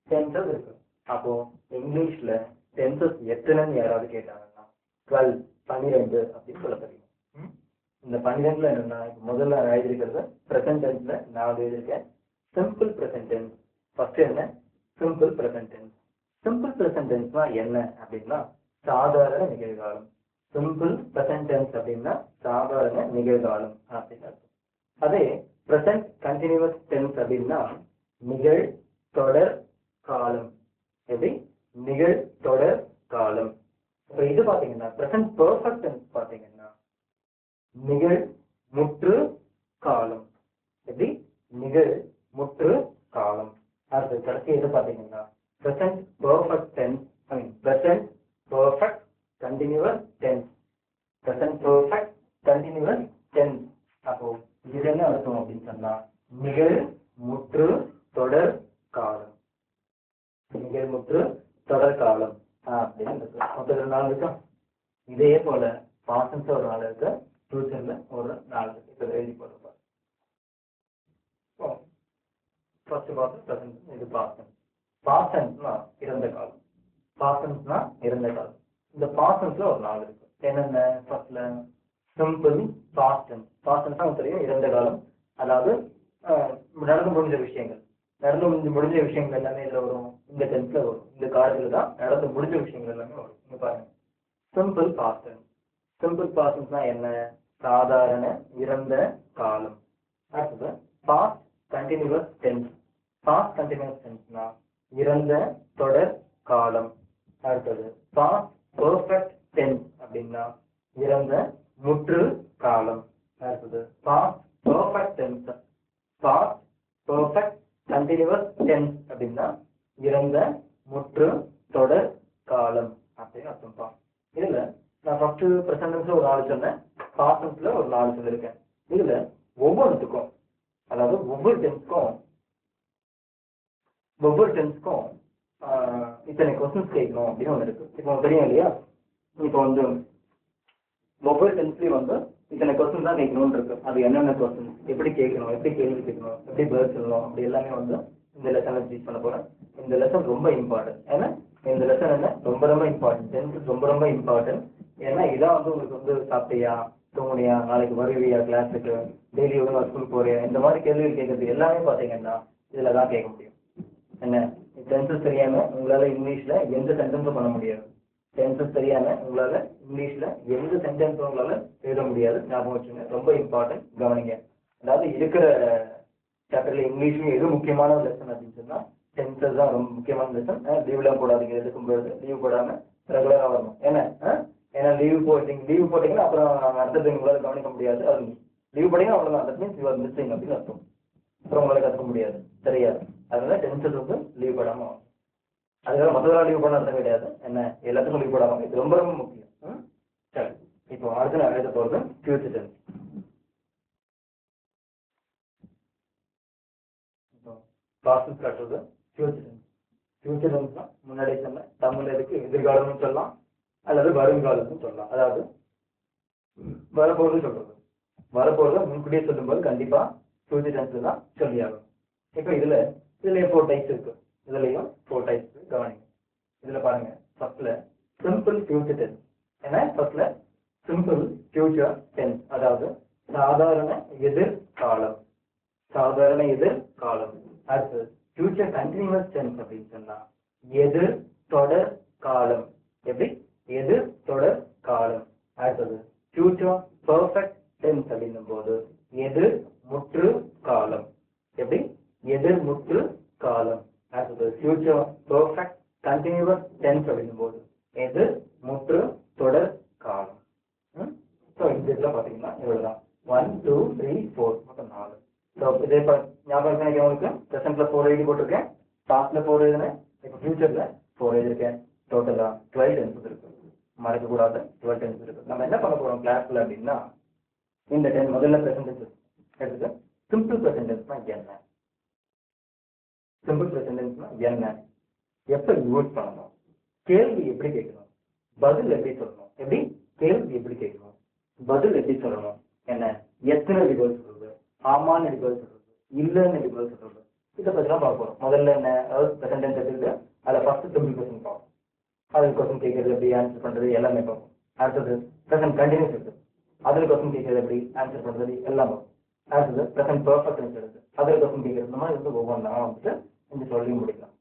டென்சஸ் இருக்கு. அப்போ இங்கிலீஷ்ல டென்சஸ் எத்தனைன்னு யாராவது கேட்டாங்கன்னா 12 12 அப்படின்னு சொல்ல தெரியும். இந்த 12ல என்னன்னா முதல்ல நான் எழுதிருக்கிறது பிரசன்ட் டென்ஸ்ல நான் எழுதியிருக்கேன் சிம்பிள் பிரசன்ட் டென்ஸ். ஃபர்ஸ்ட் என்ன? Simple present tense. Simple present டென்ஸ்னா என்ன அப்படின்னா சாதாரண நிகழ்காலம். சிம்பிள் பிரசன்ட் டென்ஸ் அப்படின்னா சாதாரண நிகழ்காலம் அப்படின்னு. அதே பிரசன்ட் கண்டினியூஸ் டென்ஸ் அப்படின்னா நிகழ் தொடர் காலம். எப்படி? நிகழ் தொடர் காலம். இப்போ இது பாத்தீங்கன்னா பிரசன்ட் பெர்ஃபெக்ட் டென்ஸ் பாத்தீங்கன்னா நிகழ் முற்று காலம். எப்படி? நிகழ் முற்று காலம். அடுத்து கடைசி எது பாத்தீங்கன்னா present perfect tense, present perfect continuous tense. Present perfect continuous tense. அப்போ இது என்ன அர்த்தம் அப்படின்னு சொன்னா நிகழ் முற்று தொடர் காலம். நிகழ் முற்று தொடர் காலம் அப்படின்னு மொத்தம் 4 இருக்கா. இதே போல பாஸ்ட் ஒரு 4 இருக்கு, ஃபியூச்சர்ல ஒரு 4 இருக்கு. இதை எழுதி போடுறோம். ஃபர்ஸ்ட் பார்த்து ப்ரெசன்ட், இது பாஸ்ட் டென்ஸ். பாஸ்ட் டென்ஸ்னா இறந்த காலம். பாஸ்ட் டென்ஸ்னா இறந்த காலம். இந்த பாஸ்ட் டென்ஸ்ல ஒரு 4 இருக்கு. என்னென்ன? ஃபர்ஸ்ட்ல சிம்பிள் பாஸ்ட் டென்ஸ். பாஸ்ட் டென்ஸ்னா தெரியும், இறந்த காலம். அதாவது நடந்து முடிஞ்ச விஷயங்கள். நடந்து முடிஞ்ச விஷயங்கள் எல்லாமே இதுல வரும், இந்த டென்ஸ்ல வரும். இந்த காலத்துல தான் நடந்து முடிஞ்ச விஷயங்கள் எல்லாமே வரும். இங்க பாருங்க, simple past tense. Simple past டென்ஸ்னா என்ன? சாதாரண இறந்த காலம். அடுத்தது past continuous tense. Past continuous டென்ஸ்னா இறந்த தொடர் காலம். அடுத்தது பாஸ்ட் பெர்ஃபெக்ட் டென்ஸ் அப்படின்னா இறந்த முற்று காலம். அடுத்தது past perfect tense. Past perfect continuous tense அப்படின்னா இறந்த முற்று தொடர் காலம் அப்படின்னு அர்த்தம்ப்பா. இதுல நான் ஃபர்ஸ்ட் ப்ரெசன்ட் டென்ஸ்ல ஒரு 4 சொன்னேன், பாஸ்ட் டென்ஸ்ல ஒரு 4 சொல்லியிருக்கேன். இதுல ஒவ்வொன்றுக்கும், அதாவது ஒவ்வொரு டென்ஸ்க்கும் இத்தனை கொஸ்டின்ஸ் கேட்கணும் அப்படின்னு ஒன்று இருக்கு. இப்போ தெரியும் இல்லையா? இப்போ வந்து ஒவ்வொரு டென்ஸ்லயும் வந்து இத்தனை கொஸ்டின் தான் கேட்கணும்னு இருக்கு. அது என்னென்ன கொஸ்டின், எப்படி கேட்கணும், எப்படி கேள்வி கேட்கணும், எப்படி பதில் சொல்லணும், அப்படி எல்லாமே வந்து இந்த லெசனை டீச் பண்ண போறேன். இந்த லெசன் ரொம்ப இம்பார்ட்டன்ட். ஏன்னா இந்த லெசன் என்ன ரொம்ப ரொம்ப இம்பார்ட்டன்ட். டென்ஸ் ரொம்ப ரொம்ப இம்பார்ட்டன்ட். ஏன்னா இதான் வந்து உங்களுக்கு வந்து சாப்பிட்டியா, தூங்குனியா, நாளைக்கு வருவியா கிளாஸுக்கு, டெய்லி ஒழுங்கா ஸ்கூல் போறியா, இந்த மாதிரி கேள்விகள் கேட்கறது எல்லாமே பார்த்தீங்கன்னா இதுல தான் கேட்க முடியும். என்ன, டென்சஸ் தெரியாம உங்களால இங்கிலீஷ்ல எந்த சென்டென்ஸும் பண்ண முடியாது. டென்சஸ் தெரியாம உங்களால இங்கிலீஷ்ல எந்த சென்டென்ஸும் உங்களால எழுத முடியாது. ஞாபகம் வச்சுங்க, ரொம்ப இம்பார்ட்டன்ட், கவனிங்க. அதாவது இருக்கிற சாப்டர்ல இங்கிலீஷ்லயும் எது முக்கியமான லெசன் அப்படின்னு சொன்னா டென்சஸ் தான் ரொம்ப முக்கியமான லெசன். லீவ்லாம் போடாதீங்க, எடுக்கும்போது லீவ் போடாம ரெகுலரா வரணும். ஏன்னா லீவ் போட்டீங்கன்னா அப்புறம் அடுத்தது உங்களால கவனிக்க முடியாது. அது லீவ் போட்டீங்கன்னா அவ்வளவுதான், that means you are missing அப்படின்னு அர்த்தம். அப்புறம் உங்களால கற்றுக்க முடியாது, சரியா? அதனால டென்சஸ் வந்து லீவ் போடாம, அதுக்காக மற்றவர்களால் லீவ் பண்ண அர்த்தம் கிடையாது. என்ன, எல்லாத்துக்கும் லீவ் போடாம, இது ரொம்ப ரொம்ப முக்கியம். சரி, இப்போ அடுத்து நான் எழுத போறது ஃபியூச்சர் டென்ஸ். பாஸ்ட் அடுத்தது ஃபியூச்சர் டென்ஸ். ஃபியூச்சர் டென்ஸ்னா முன்னாடி சொன்ன தமிழ்ல இருக்கு, எதிர்காலம்னு சொல்லலாம் அல்லது வருங்காலம்னு சொல்லலாம். அதாவது வரப்போறது சொல்றது, வரப்போறத முன்கூட்டியே சொல்லும்போது கண்டிப்பா ஃபியூச்சர் டென்ஸ்ல தான் சொல்லியாகும். இப்போ இதுலயும் 4 டைப்ஸ் இருக்கு. இதுலயும் 4 டைப்ஸ் கவனிங்க. இதுல பாருங்க, ஃபர்ஸ்ட்ல சிம்பிள் ஃபியூச்சர் டென்ஸ். ஏன்னா ஃபர்ஸ்ட்ல சிம்பிள் ஃபியூச்சர் டென்ஸ், அதாவது சாதாரண எதிர்காலம். சாதாரண எதிர்காலம். அடுத்து ஃபியூச்சர் கண்டினியூஸ் டென்ஸ் அப்படின்னு சொன்னா எதிர் தொடர் காலம். எப்படி? எதிர் தொடர் காலம். அடுத்தது ஃபியூச்சர் பெர்ஃபெக்ட் டென்ஸ் அப்படின்னும் போது எதிர் முற்று காலம். எப்படி? எதிர் முற்று காலம். அடுத்தது ஃபியூச்சர் பெர்ஃபெக்ட் கண்டினியூஸ் டென்ஸ் அப்படின்னும் போது எதிர் முற்று தொடர் காலம். ஸோ இந்த இதில் பார்த்தீங்கன்னா இவ்வளவுதான். 1 2 3 4 மொத்தம் 4. ஸோ இதே ஞாபகம் இருக்கா உங்களுக்கு? ப்ரெசென்ட்ல 4 எழுதி போட்டிருக்கேன், பாஸ்ட்ல 4 எழுதுனேன், இப்போ ஃபியூச்சர்ல 4 எழுதிருக்கேன். டோட்டலா 12 டென்சஸ் இருக்கு. மறக்கக்கூடாது, 12 டென்சஸ் இருக்கு. நம்ம என்ன பண்ண போறோம் கிளாஸ்ல அப்படின்னா, இந்த 10 முதல்ல ப்ரெசென்ட் டென்ஸ் எடுத்துட்டு சிம்பிள் ப்ரெசென்ட் டென்ஸ்னா என்ன, சிம்பிள் ப்ரெசென்ட் டென்ஸ்னா என்ன, எப்ப யூஸ் பண்ணணும், கேள்வி எப்படி கேட்கணும், பதில் எப்படி சொல்லணும், எப்படி கேள்வி எப்படி கேட்கணும், பதில் எப்படி சொல்லணும், என்ன எத்தனை பதில் சொல்றது, ஆமான்னு பதில் சொல்றது, இல்லைன்னு பதில் சொல்றது, இதை பத்தி தான் பார்க்க போறோம். முதல்ல என்ன, அதாவது ப்ரெசென்ட் டென்ஸ் எடுத்துட்டு அதில் ஃபர்ஸ்ட் சிம்பிள் ப்ரெசென்ட் பார்ப்போம். அதில் கொஸ்டின் கேட்கறது எப்படி, ஆன்சர் பண்றது எல்லாமே பார்ப்போம். அடுத்தது ப்ரெசென்ட் கண்டினியூஸ் இருக்கு, அதில் கொஸ்டின் கேட்கறது எப்படி, ஆன்சர் பண்றது எல்லாம் பார்ப்போம். அடுத்தது ப்ரெசென்ட் பெர்ஃபெக்ட் இருக்கு, அதில் கொஸ்டின் கேட்கறது, இந்த மாதிரி வந்து ஒவ்வொன்றா வந்துட்டு இந்த சொல்லி முடிக்கலாம்.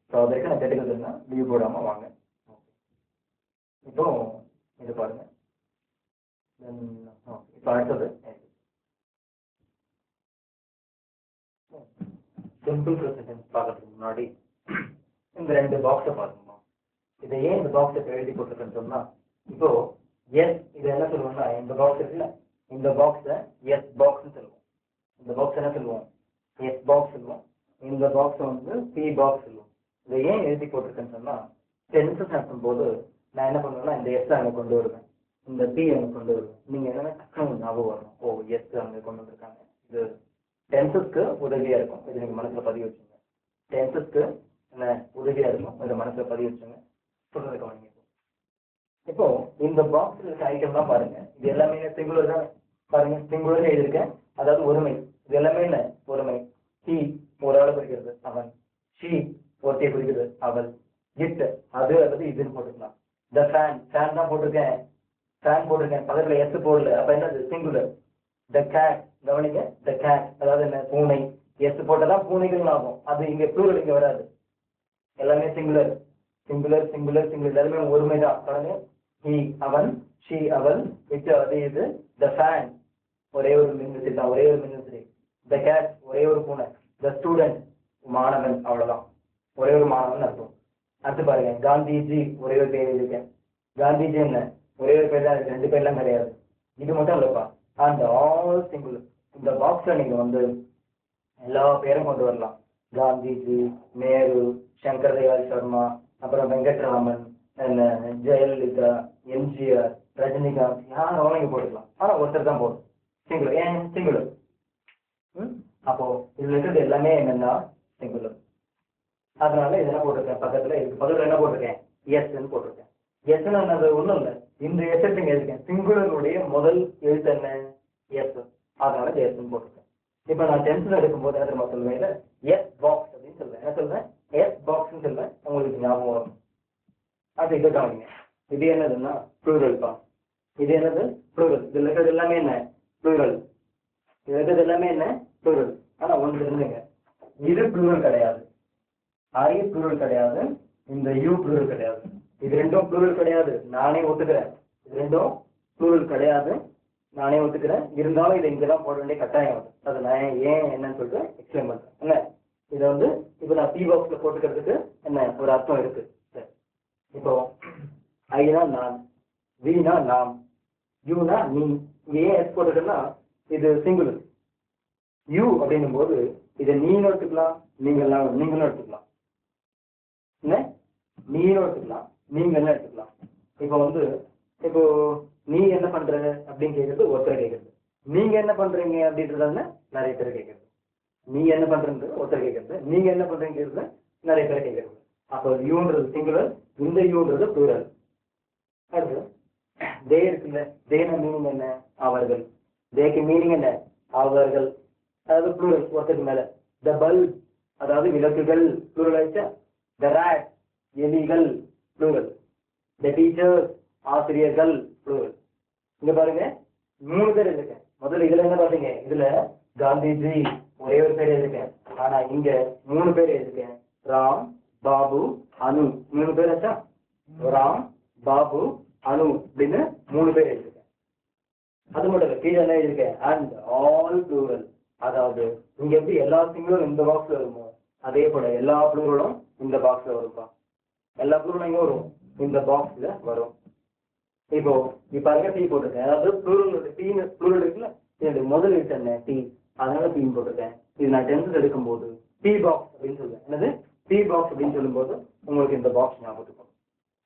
ஸோ அது வரைக்கும் நான் கேட்டுக்கிறதுனா லீவ் போடாம வாங்க. இப்போ இது பாருங்க. இப்போ அடுத்தது சிம்பிள் ப்ரெசென்ட் டென்ஸ் பார்க்கறதுக்கு முன்னாடி இந்த 2 பாக்ஸை பாருங்க. இதை ஏன் இந்த பாக்ஸை எழுதி போட்டுருக்கேன்னு சொன்னா, இப்போ எஸ் இது என்ன சொல்லுவோம்னா, இந்த பாக்ஸ் இருக்குல்ல, இந்த பாக்ஸை எஸ் பாக்ஸ்ன்னு சொல்லுவோம். இந்த பாக்ஸ் என்ன சொல்லுவோம், எஸ் பாக்ஸ் சொல்லுவோம். இந்த பாக்ஸை வந்து பி பாக்ஸ் சொல்லுவோம். இதை ஏன் எழுதி போட்டிருக்கேன்னு சொன்னா, டென்சஸ் நடத்தும் போது நான் என்ன பண்ணுவேன்னா, இந்த எஸ் அங்கே கொண்டு வருவேன், இந்த பி அங்கே கொண்டு வருவேன். நீங்க என்னன்னா டக்குனு ஞாபகம் வரணும், ஓ எஸ் அங்கே கொண்டு வந்திருக்காங்க. இது டென்சஸ்க்கு உதவியா இருக்கும், இது நீங்க மனசுல பதிவு வச்சுங்க. டென்சஸ்க்கு என்ன உதவியா இருக்கும், இதை மனசுல பதிவு வச்சுங்க. சொல்றது கவனிங்க. இப்போ இந்த பாக்ஸ் இருக்க ஐட்டம் தான் பாருங்க, இது எல்லாமே சிங்குலர் தான். பாருங்க சிங்குலர் எழுதியிருக்கேன், அதாவது ஒருமை. இது எல்லாமே என்ன ஒருமை. ஹி ஒரு ஆளை குறிக்கிறது அவன், ஷீ ஒருத்தையை குறிக்கிறது அவள், இட் அது அல்லது இதுன்னு போட்டுக்கலாம். த ஃபேன், ஃபேன் தான் போட்டிருக்கேன், ஃபேன் போட்டிருக்கேன், பக்கத்துல எஸ் போடல, அப்ப என்னது சிங்குலர். த கேட், கவனிங்க, த கேட் அதாவது என்ன பூனை, எஸ் போட்டதான் பூனைகள் ஆகும், அது இங்க ப்ளூரல் இங்க வராது, எல்லாமே சிங்குலர் சிங்குலர் சிங்குலர் சிங்குலர், எல்லாருமே ஒருமைதான். பாருங்க, ஹி அவன், ஷீ அவள், இட் அது இது, த ஃபேன் ஒரே ஒரு மின்விசிறி தான், ஒரே ஒரு மின்விசிறி, த கேட் ஒரே ஒரு பூனை, த ஸ்டூடெண்ட் மாணவன், அவ்வளவுதான், ஒரே ஒரு மாணவன் அர்த்தம். அடுத்து பாருங்க, காந்திஜி ஒரே ஒரு பேர் இருக்கேன், காந்திஜி என்ன ஒரே ஒரு பேர் தான் இருக்கு, ரெண்டு பேர்லாம் கிடையாது, இது மட்டும் இல்லப்பா. And all singular. இந்த பாக்ஸ்ல நீங்க வந்து எல்லா பேரும் கொண்டு வரலாம், காந்திஜி, நேரு, சங்கர் தயாள் சர்மா, அப்புறம் வெங்கட்ராமன், ஜெயலலிதா, எம்ஜிஆர், ரஜினிகாந்த், யாரும் நீங்க போட்டுக்கலாம். ஆனா ஒருத்தர் தான் போடும் சிங்குலர். ஏன் சிங்குலர்? அப்போ இதுல இருக்கிறது எல்லாமே என்னன்னா சிங்குலர். அதனால இதெல்லாம் போட்டிருக்கேன், பக்கத்துல இதுக்கு பக்கத்துல என்ன போட்டிருக்கேன், எஸ்ன்னு போட்டிருக்கேன். எஸ்ன்னு அது ஒண்ணும் இல்லை, இந்த எஸ் இங்க இருக்கேன், சிங்குலருடைய முதல் எழுத்து என்ன, எஸ், அதனால எஸ்ன்னு போட்டிருக்கேன். இப்ப நான் டென்த்ல எடுக்கும்போது என்ன தெரியுமா சொல்லுவேன், எஸ் பாக்ஸ் அப்படின்னு சொல்லுவேன். என்ன சொல்றேன், எஸ் பாக்ஸ்ன்னு சொல்லுவேன், உங்களுக்கு ஞாபகம் வரும். அது இதை கவனிங்க, இது என்னதுன்னா ப்ளூரல் தான். இது என்னது ப்ளூரல், இதுல இருக்கிறது எல்லாமே என்ன ப்ளூரல், இதுல இருக்கிறது எல்லாமே என்ன ப்ளூரல். ஆனா ஒன்று இருந்துங்க, இது ப்ளூரல் கிடையாது, ஐ ப்ளூரல் கிடையாது, இந்த யூ ப்ளூரல் கிடையாது, இது ரெண்டும் ப்ளூரல் கிடையாது, நானே ஒத்துக்கிறேன். இது ரெண்டும் ப்ளூரல் கிடையாது, நானே ஒத்துக்கிறேன். இருந்தாலும் இதை இங்கதான் போட வேண்டிய கட்டாயம் வருது. அது நான் ஏன் என்னன்னு சொல்லிட்டு எக்ஸ்பிளைன் பண்றேன். என்ன இதை வந்து இப்போ நான் பி பாக்ஸ்ல போட்டுக்கிறதுக்கு என்ன ஒரு அர்த்தம் இருக்கு. இப்போ ஐனா நான், வீணா நாம், யூனா நீ. இங்க ஏன் எஸ் போட்டுட்டேன்னா இது சிங்குலர். யூ அப்படின்னும் போது இதை நீங்களும் எடுத்துக்கலாம், நீங்களும் எடுத்துக்கலாம், என்ன நீங்களும் எடுத்துக்கலாம், நீங்களும் எடுத்துக்கலாம். இப்போ வந்து இப்போ நீ என்ன பண்ற அப்படின்னு கேட்கறது ஒருத்தர் கேட்கறது, நீங்க என்ன பண்றீங்க அப்படின்றதுல நிறைய பேர் கேட்கறது. நீ என்ன பண்றது ஒருத்தர் கேட்கறது, நீங்க என்ன பண்றீங்கிறது நிறைய பேர் கேட்கறது. அப்போ யூன்றது சிங்குலர், இந்த யூன்றது ப்ளூரல். அடுத்து தே இருக்குல்ல, தேன மீனிங் என்ன, அவர்கள். தேக்கு மீனிங் என்ன, அவர்கள், அதாவது ப்ளூரல் ஒருத்தருக்கு மேல. த பல்ப் அதாவது விளக்குகள், ப்ளூரல் ஆயிடுச்சா. த ரேட் எலிகள், ப்ளூரல். த டீச்சர்ஸ் ஆசிரியர்கள், ப்ளூரல். இங்க பாருங்க 3 பேர் இருக்கேன். முதல்ல இதுல என்ன பாத்தீங்க, இதுல காந்திஜி ஒரே ஒரு பேர் இருக்கேன், ஆனா இங்க 3 பேர் இருக்கேன். ராம், பாபு, அனு, 3 பேர் ஆச்சா. ராம், பாபு, அனு அப்படின்னு 3 பேர் இருக்கேன். அது மட்டும் இல்ல, கீழே என்ன இருக்கேன், அண்ட் ஆல் ப்ளூரல். அதாவது இங்க எப்படி எல்லா சிங்களும் இந்த பாக்ஸ்ல வருமோ அதே போல எல்லா ப்ளூரலும் இந்த பாக்ஸ்ல வரும்பா. எல்லா ப்ளூரலும் எங்க வரும், இந்த பாக்ஸ்ல வரும். இப்போ பாருங்க டீ போட்டிருக்கேன், அதாவது ப்ளூரல் டீ ப்ளூரல் இருக்குல்ல, என்னுடைய முதல் எழுத்து என்ன டீ, அதனால டீ போட்டிருக்கேன். இது நான் 10th எடுக்கும் போது டீ பாக்ஸ் அப்படின்னு சொல்லுவேன். என்னது டீ பாக்ஸ் அப்படின்னு சொல்லும் போது உங்களுக்கு இந்த பாக்ஸ் ஞாபகத்துக்கு வரும்.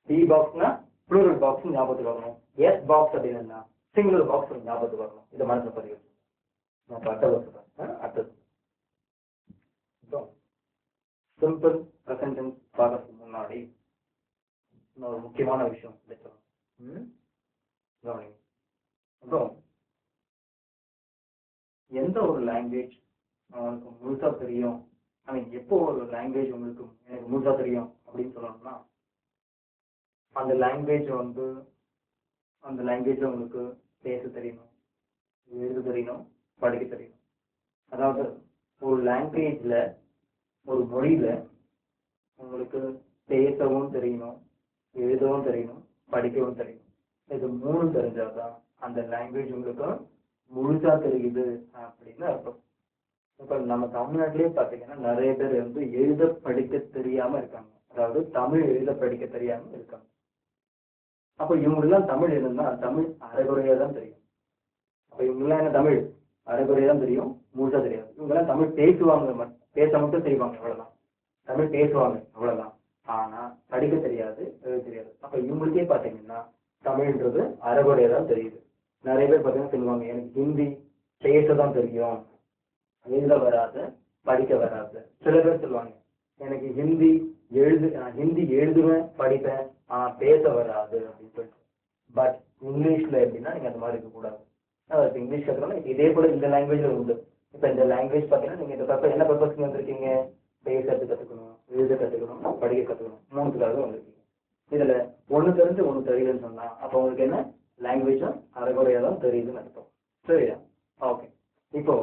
டீ பாக்ஸ்னா ப்ளூரல் பாக்ஸ் ஞாபகத்துக்கு வரணும். எஸ் பாக்ஸ் அப்படின்னா சிங்குலர் பாக்ஸ் ஞாபகத்துக்கு வரணும். இதை மனசுல பதிவு நான் அடுத்தது சிம்பிள் ப்ரெசன்ட் டென்ஸ் பார்க்கறதுக்கு முன்னாடி ஒரு முக்கியமான விஷயம் கவனிங்க. அப்புறம் எந்த ஒரு லாங்குவேஜ் உங்களுக்கு முழுசா தெரியும், எப்போ ஒரு லாங்குவேஜ் உங்களுக்கு எனக்கு முழுசா தெரியும் அப்படின்னு சொல்லணும்னா, அந்த லாங்குவேஜ்ல உங்களுக்கு பேச தெரியணும், எழுத தெரியணும், படிக்க தெரியணும். அதாவது ஒரு லாங்குவேஜ்ல ஒரு மொழியில உங்களுக்கு பேசவும் தெரியணும், எழுதவும் தெரியணும், படிக்கவும் தெரியணும். இது 3 தெரிஞ்சாதான் அந்த லாங்குவேஜ் உங்களுக்கு முழுசா தெரியுது அப்படின்னு அர்த்தம். இப்ப நம்ம தமிழ்நாட்டிலேயே பாத்தீங்கன்னா நிறைய பேர் வந்து எழுத படிக்க தெரியாம இருக்காங்க, அதாவது தமிழ் எழுத படிக்க தெரியாம இருக்காங்க. அப்ப இவங்கெல்லாம் தமிழ் எழுதுனா தமிழ் அரைகுறையா தான் தெரியும். அப்ப இவங்கெல்லாம் என்ன தமிழ் அரைகுறையா தான் தெரியும், முழுசா தெரியாது. இவங்கெல்லாம் தமிழ் பேசுவாங்க, பேச மட்டும் செய்வாங்க, அவ்வளவுதான். தமிழ் பேசுவாங்க அவ்வளவுதான், ஆனா படிக்க தெரியாது, எழுத தெரியாது. அப்ப இவங்களுக்கே பாத்தீங்கன்னா தமிழ்ன்றது அரைகுறையா தான் தெரியுது. நிறைய பேர் பார்த்தீங்கன்னா சொல்லுவாங்க, எனக்கு ஹிந்தி பேசதான் தெரியும், எழுத வராது, படிக்க வராது. சில பேர் சொல்லுவாங்க, எனக்கு ஹிந்தி எழுதுவேன், படிப்பேன், பேச வராது அப்படின்னு சொல்லிட்டு. பட் இங்கிலீஷ்ல எப்படின்னா நீங்க அந்த மாதிரி இருக்கக்கூடாது. இங்கிலீஷ் கற்றுக்கணும். இதே போல இந்த லாங்குவேஜ்ல உண்டு. இப்போ இந்த லாங்குவேஜ் பார்த்தீங்கன்னா நீங்கள் இந்த பர்பஸ் என்ன பர்பஸ்க்கு வந்திருக்கீங்க? பேசுறது கற்றுக்கணும், எழுத கற்றுக்கணும், படிக்க கற்றுக்கணும், மூணுத்துக்காக வந்திருக்கீங்க. இதில் ஒன்று தெரிஞ்சு ஒன்று தெரியலன்னு சொன்னால் அப்போ உங்களுக்கு என்ன லாங்குவேஜும் அரைகுறையாக தான் தெரியுதுன்னு அர்த்தம். சரியா? ஓகே. இப்போ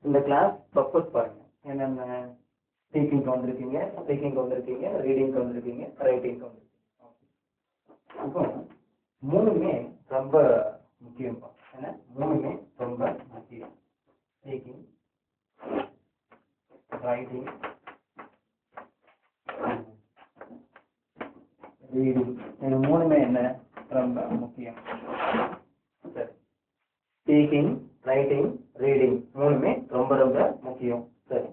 இந்த கிளாஸ் பர்பஸ் பாருங்க என்னென்ன. ஸ்பீக்கிங்க்கு வந்திருக்கீங்க, ரீடிங்க்கு வந்திருக்கீங்க, ரைட்டிங்க்கு வந்திருக்கீங்க. இப்போ மூணுமே ரொம்ப முக்கியம். என்ன மூணுமே ரொம்ப முக்கியம். ஸ்பீக்கிங், ரைட்டிங், ரீடிங், இது மூணுமே என்ன ரொம்ப முக்கியம். சரி, ஸ்பீக்கிங், ரைட்டிங், ரீடிங் மூணுமே ரொம்ப ரொம்ப முக்கியம். சரி,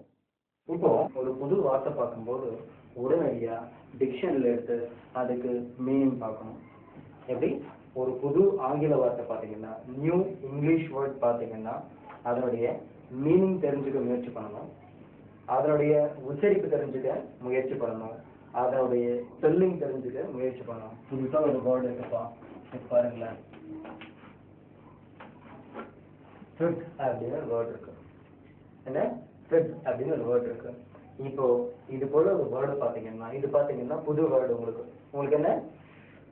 இப்போ ஒரு புது வார்த்தை பார்க்கும்போது உடனடியா டிக்ஷனரியில் எடுத்து அதுக்கு மீனிங் பார்க்கணும். எப்படி? ஒரு புது ஆங்கில வார்த்தை பார்த்தீங்கன்னா, நியூ இங்கிலீஷ் வேர்ட் பார்த்தீங்கன்னா அதனுடைய மீனிங் தெரிஞ்சுக்க முயற்சி பண்ணணும், அதனுடைய உச்சரிப்பு தெரிஞ்சுக்க முயற்சி பண்ணணும், அதனுடைய ஸ்பெல்லிங் தெரிஞ்சுக்க முயற்சி பண்ணணும். புதுசாக ஒரு வேர்டு இருக்குப்பா, பாருங்களேன், ஃபிட் அப்படின்னு ஒரு வேர்டு இருக்கு. என்ன ஃபிட் அப்படின்னு ஒரு வேர்டு இருக்கு. இப்போ இது போல ஒரு வேர்டு பார்த்தீங்கன்னா, இது பார்த்தீங்கன்னா புது வேர்டு. உங்களுக்கு என்ன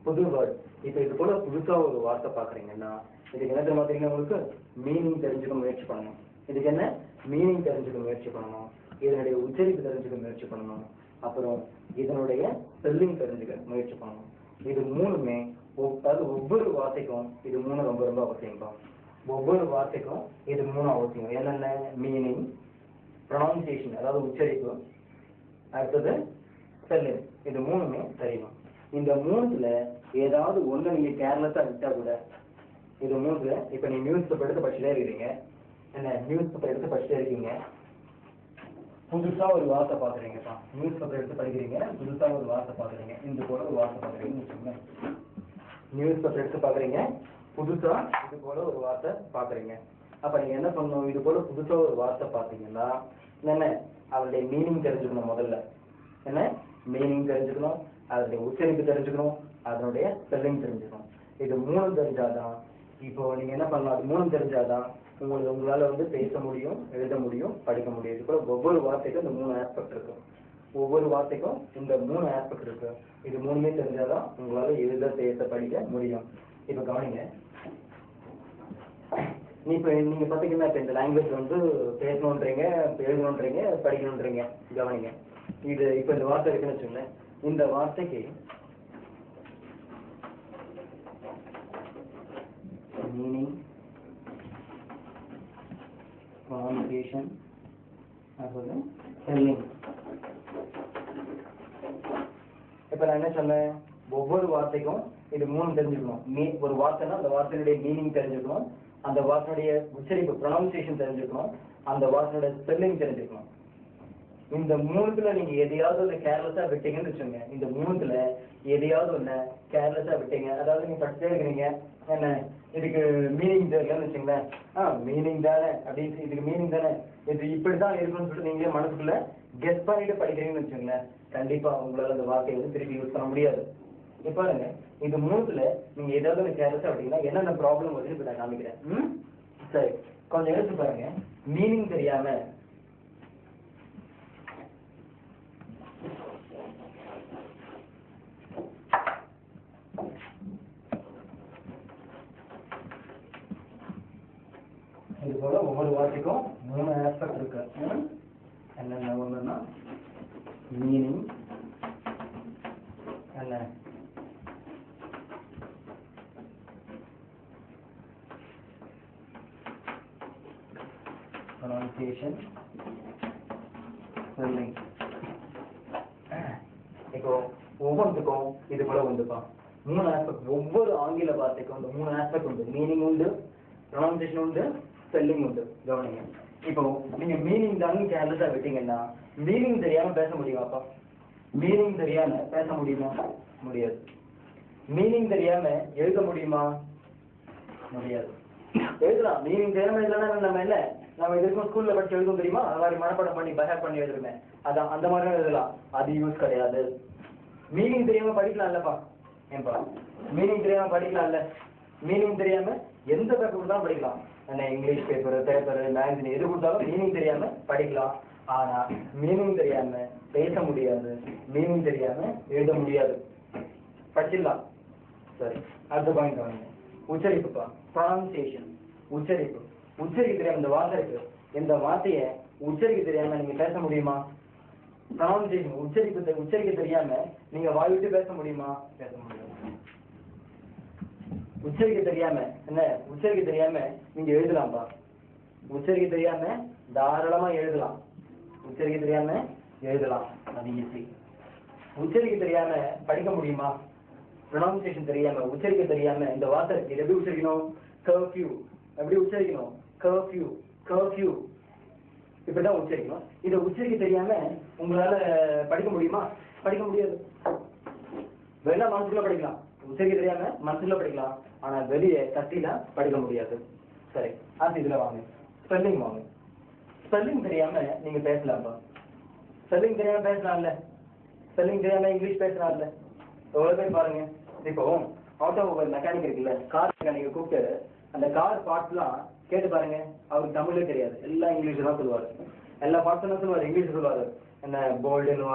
புது வேர்டு. இப்போ இது போல புதுசா ஒரு வார்த்தை பார்க்குறீங்கன்னா இதுக்கு என்ன தெரியுமா தெரியுங்க? உங்களுக்கு மீனிங் தெரிஞ்சுக்க முயற்சி பண்ணணும். இதுக்கு என்ன மீனிங் தெரிஞ்சுக்க முயற்சி பண்ணணும், இதனுடைய உச்சரிப்பு தெரிஞ்சுக்க முயற்சி பண்ணணும், அப்புறம் இதனுடைய ஸ்பெல்லிங் தெரிஞ்சுக்க முயற்சி பண்ணணும். இது மூணுமே ஒவ்வொரு வார்த்தைக்கும் இது மூணு ரொம்ப ரொம்ப அவசியம் தான். ஒவ்வொரு வார்த்தைக்கும் இது மூணு அவசியம். என்னென்ன? மீனிங், ப்ரொனவுன்சியேஷன் அதாவது உச்சரிப்பு, அடுத்தது ஸ்பெல்லிங். இது மூணுமே தெரியணும். இந்த மூணுல ஏதாவது ஒண்ணு நீங்க கேர்லெஸ்ஸா விட்டா கூட, இது மூணுல இப்ப நீங்க நியூஸ் பேப்பர் எடுத்து படிச்சுட்டே இருக்கீங்க, என்ன நியூஸ் பேப்பர் எடுத்து படிச்சுட்டே இருக்கீங்க, புதுசா ஒரு வார்த்தை பாக்குறீங்கப்பா, நியூஸ் பேப்பர் எடுத்து படிக்கிறீங்க, புதுசா ஒரு வார்த்தை பாக்குறீங்க, இந்த போல ஒரு வார்த்தை பாக்குறீங்கன்னு வச்சுக்கோங்க. நியூஸ் பேப்பர் எடுத்து பாக்குறீங்க, புதுசா இது போல ஒரு வார்த்தை பாக்குறீங்க. அப்ப நீங்க என்ன பண்ணணும்? இது போல புதுசா ஒரு வார்த்தை பாத்தீங்கன்னா என்ன அதனுடைய மீனிங் தெரிஞ்சுக்கணும். முதல்ல என்ன மீனிங் தெரிஞ்சுக்கணும், அதனுடைய உச்சரிப்பு தெரிஞ்சுக்கணும், அதனுடைய ஸ்பெல்லிங் தெரிஞ்சுக்கணும். இது மூணு தெரிஞ்சாதான் இப்போ நீங்க என்ன பண்ணலாம், அது மூணு தெரிஞ்சாதான் உங்களால பேச முடியும், எழுத முடியும், படிக்க முடியும். இது போல ஒவ்வொரு வார்த்தைக்கும் இந்த மூணு ஆஸ்பெக்ட் இருக்கு. ஒவ்வொரு வார்த்தைக்கும் இந்த மூணு ஆஸ்பெக்ட் இருக்கு. இது மூணுமே தெரிஞ்சாதான் உங்களால எழுத, பேச, படிக்க முடியும். இப்ப கவனிங்க, இப்ப நீங்க பாத்தீங்கன்னா இப்ப இந்த லாங்குவேஜ் பேசணுன்றீங்க, எழுதணுன்றீங்க, படிக்கணுன்றீங்க. கவனிங்க, இது இப்ப இந்த வார்த்தை இருக்குன்னு வச்சுக்கோங்க. இந்த வார்த்தைக்கு மீனிங், ப்ரொனவுன்சியேஷன், அதாவது ஸ்பெல்லிங். இப்ப நான் என்ன சொன்னேன்? ஒவ்வொரு வார்த்தைக்கும் இது மூணு தெரிஞ்சுக்கணும். ஒரு வார்த்தைன்னா அந்த வார்த்தையுடைய மீனிங் தெரிஞ்சுக்கணும், அந்த வார்த்தையுடைய உச்சரிப்பு ப்ரொனவுன்சியேஷன் தெரிஞ்சுக்கணும், அந்த வார்த்தையுடைய ஸ்பெல்லிங் தெரிஞ்சுக்கணும். இந்த மூணுத்துல நீங்க எதையாவது ஒண்ணு கேர்லெஸ்ஸா விட்டீங்கன்னு வச்சுங்க, இந்த மூணுத்துல எதையாவது ஒண்ணு கேர்லெஸ்ஸா விட்டீங்க, அதாவது நீங்க படிச்சுட்டே இருக்கிறீங்க, என்ன இதுக்கு மீனிங் தெரியலன்னு வச்சுங்களேன், மீனிங் தானே அப்படின்னு, இதுக்கு மீனிங் தானே, இது இப்படிதான் இருக்குன்னு சொல்லிட்டு நீங்களே மனசுக்குள்ள கெஸ் பண்ணிட்டு படிக்கிறீங்கன்னு வச்சுங்களேன், கண்டிப்பா உங்களால அந்த வார்த்தையை திருப்பி யூஸ் பண்ண முடியாது. இப்ப பாருங்க, இந்த மூணுத்துல நீங்க ஏதாவது ஒண்ணு கேர்லெஸ்ஸா விட்டீங்கன்னா என்னென்ன ப்ராப்ளம் வருதுன்னு இப்ப நான் காமிக்கிறேன். சரி, கொஞ்சம் எடுத்து பாருங்க. மீனிங் தெரியாம இது போல ஒவ்வொரு வார்த்தைக்கும் மூணு ஆஸ்பெக்ட் இருக்கு. என்னென்ன? ஒண்ணுன்னா மீனிங், என்ன ப்ரொனவுன்சியேஷன், ஸ்பெல்லிங். இப்போ ஒவ்வொன்றுக்கும் இது போல உண்டுப்பா மூணு ஆஸ்பெக்ட். ஒவ்வொரு ஆங்கில வார்த்தைக்கும் இந்த மூணு ஆஸ்பெக்ட் உண்டு. மீனிங் உண்டு, ப்ரொனவுன்சியேஷன் உண்டு, ஸ்பெல்லிங் உண்டு. கவனிங்க, இப்போ நீங்க மீனிங் தானே கேர்லெஸ்ஸா விட்டீங்கன்னா மீனிங் தெரியாம பேச முடியுமாப்பா? மீனிங் தெரியாம பேச முடியுமா? முடியாது. மீனிங் தெரியாம எழுத முடியுமா? முடியாது. எழுதலாம், மீனிங் தெரியாம எழுதலாம். நம்ம இதுக்கும் ஸ்கூல்ல படிச்சு எழுதும் தெரியுமா? அந்த மாதிரி மனப்பாடம் பண்ணி பஹேப் பண்ணி எழுதுறேன், அதான் அந்த மாதிரி எழுதலாம். அது யூஸ் கிடையாது. மீனிங் தெரியாம படிக்கலாம் இல்லப்பா? ஏன்பா மீனிங் தெரியாம படிக்கலாம் இல்ல? மீனிங் தெரியாம எந்த பேப்பர் கொடுத்தாலும் படிக்கலாம். என்ன இங்கிலீஷ் பேப்பர், மேக்சின் எது கொடுத்தாலும் மீனிங் தெரியாம படிக்கலாம். ஆனா மீனிங் தெரியாம பேச முடியாது, மீனிங் தெரியாம எழுத முடியாது. படிச்சிடலாம். சரி, அடுத்த பாயிண்ட் வாங்க. உச்சரிப்புப்பா, ப்ரொனன்சியேஷன். உச்சரிப்பு. உச்சரிக்க தெரியாம இந்த வார்த்தை இருக்கு, இந்த வார்த்தையை உச்சரிக்க தெரியாம நீங்க பேச முடியுமா? ப்ரொனன்சியேஷன், உச்சரிக்க தெரியாம நீங்க வாய் விட்டு பேச முடியுமா? பேச முடியாது. உச்சரிக்க தெரியாம என்ன, உச்சரிக்க தெரியாம நீங்க எழுதலாம்பா. உச்சரிக்க தெரியாம தாராளமா எழுதலாம். உச்சரிக்க தெரியாம எழுதலாம், அது ஈஸி. உச்சரிக்க தெரியாம படிக்க முடியுமா? ப்ரொனன்சியேஷன் தெரியாம, உச்சரிக்க தெரியாம இந்த வார்த்தை இருக்கு, எப்படி உச்சரிக்கணும்? கர்ஃப்யூ. எப்படி உச்சரிக்கணும்? Curfew, curfew. இப்படிதான் உச்சரிக்கணும். இதை உச்சரிக்க தெரியாம உங்களால படிக்க முடியுமா? படிக்க முடியாது. வேணா மனசுக்குள்ள படிக்கலாம், உச்சரிக்க தெரியாம மனசுக்குள்ள படிக்கலாம், ஆனா வெளியே கத்தில படிக்க முடியாது. சரி, அது இதுல வாங்க. ஸ்பெல்லிங் வாங்க. ஸ்பெல்லிங் தெரியாம நீங்க பேசலாம்ப்பா. ஸ்பெல்லிங் தெரியாம பேசலாம்ல, ஸ்பெல்லிங் தெரியாம இங்கிலீஷ் பேசலாம்ல. எவ்வளவு பேர் பாருங்க, இப்போ ஆட்டோமொபைல் மெக்கானிக் இருக்குல்ல, கார் மெக்கானிக் கூப்பிட்டு அந்த கார் பார்ட்ஸ்லாம் கேட்டு பாருங்க, அவருக்கு தமிழே தெரியாது, எல்லாம் இங்கிலீஷ் தான் சொல்லுவாரு. எல்லா பார்ட்ஸும் தான் சொல்லுவாரு, இங்கிலீஷ் சொல்லுவாரு. என்ன போல்டுன்னு,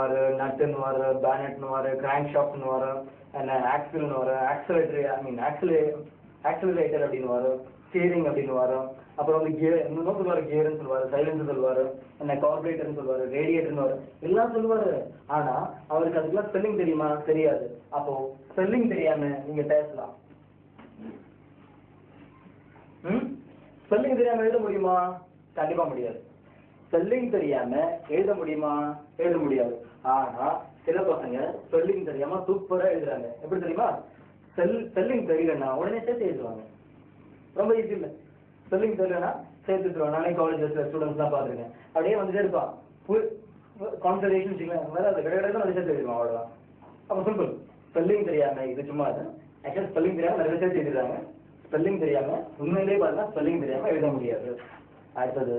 நட்டுன்னு, பேனட்னு, கிராங்க் ஷாப்ட்னு, என்ன ஆக்சில்னு, ஆக்சிலரேட்டர் அப்படின்னு, ஸ்டீரிங் அப்படின்னு, அப்புறம் வந்து கியர் இன்னும் சொல்லுவாரு, கியர்னு சொல்லுவாரு, சைலன்ஸ் சொல்லுவாரு, என்ன கார்பரேட்டர்னு சொல்லுவாரு, ரேடியேட்டர்னு எல்லாம் சொல்லுவாரு. ஆனா அவருக்கு அதுக்கெல்லாம் ஸ்பெல்லிங் தெரியுமா? தெரியாது. அப்போ ஸ்பெல்லிங் தெரியாம நீங்க பேசலாம். ஸ்பெல்லிங் தெரியாம எழுத முடியுமா? கண்டிப்பா முடியாது. ஸ்பெல்லிங் தெரியாம எழுத முடியுமா? எழுத முடியாது. ஆனா சில பசங்க ஸ்பெல்லிங் தெரியாம சூப்பரா எழுதுறாங்க. எப்படி தெரியுமா? ஸ்பெல்லிங் தெரியலன்னா உடனே சேர்த்து எழுதுவாங்க. ரொம்ப ஈஸி இல்ல? ஸ்பெல்லிங் தெரியலன்னா சேர்த்துருவாங்க. நானே காலேஜஸ்ல ஸ்டூடெண்ட்ஸ் எல்லாம் பாத்துருக்கேன். அப்படியே வந்துட்டே இருப்பான், கான்சன்ட்ரேஷன் வராது, கிடையாது, அதை சேர்த்து எழுதுவான், அவ்வளவுதான். அப்ப சிம்பிள். ஸ்பெல்லிங் தெரியாம இது சும்மா அது ஆக்சுவலா ஸ்பெல்லிங் தெரியாம நிறைய சேர்த்து எழுதுறாங்க. ஸ்பெல்லிங் தெரியாம உண்மையிலேயே பார்த்தா ஸ்பெல்லிங் தெரியாம எழுத முடியாது. அடுத்தது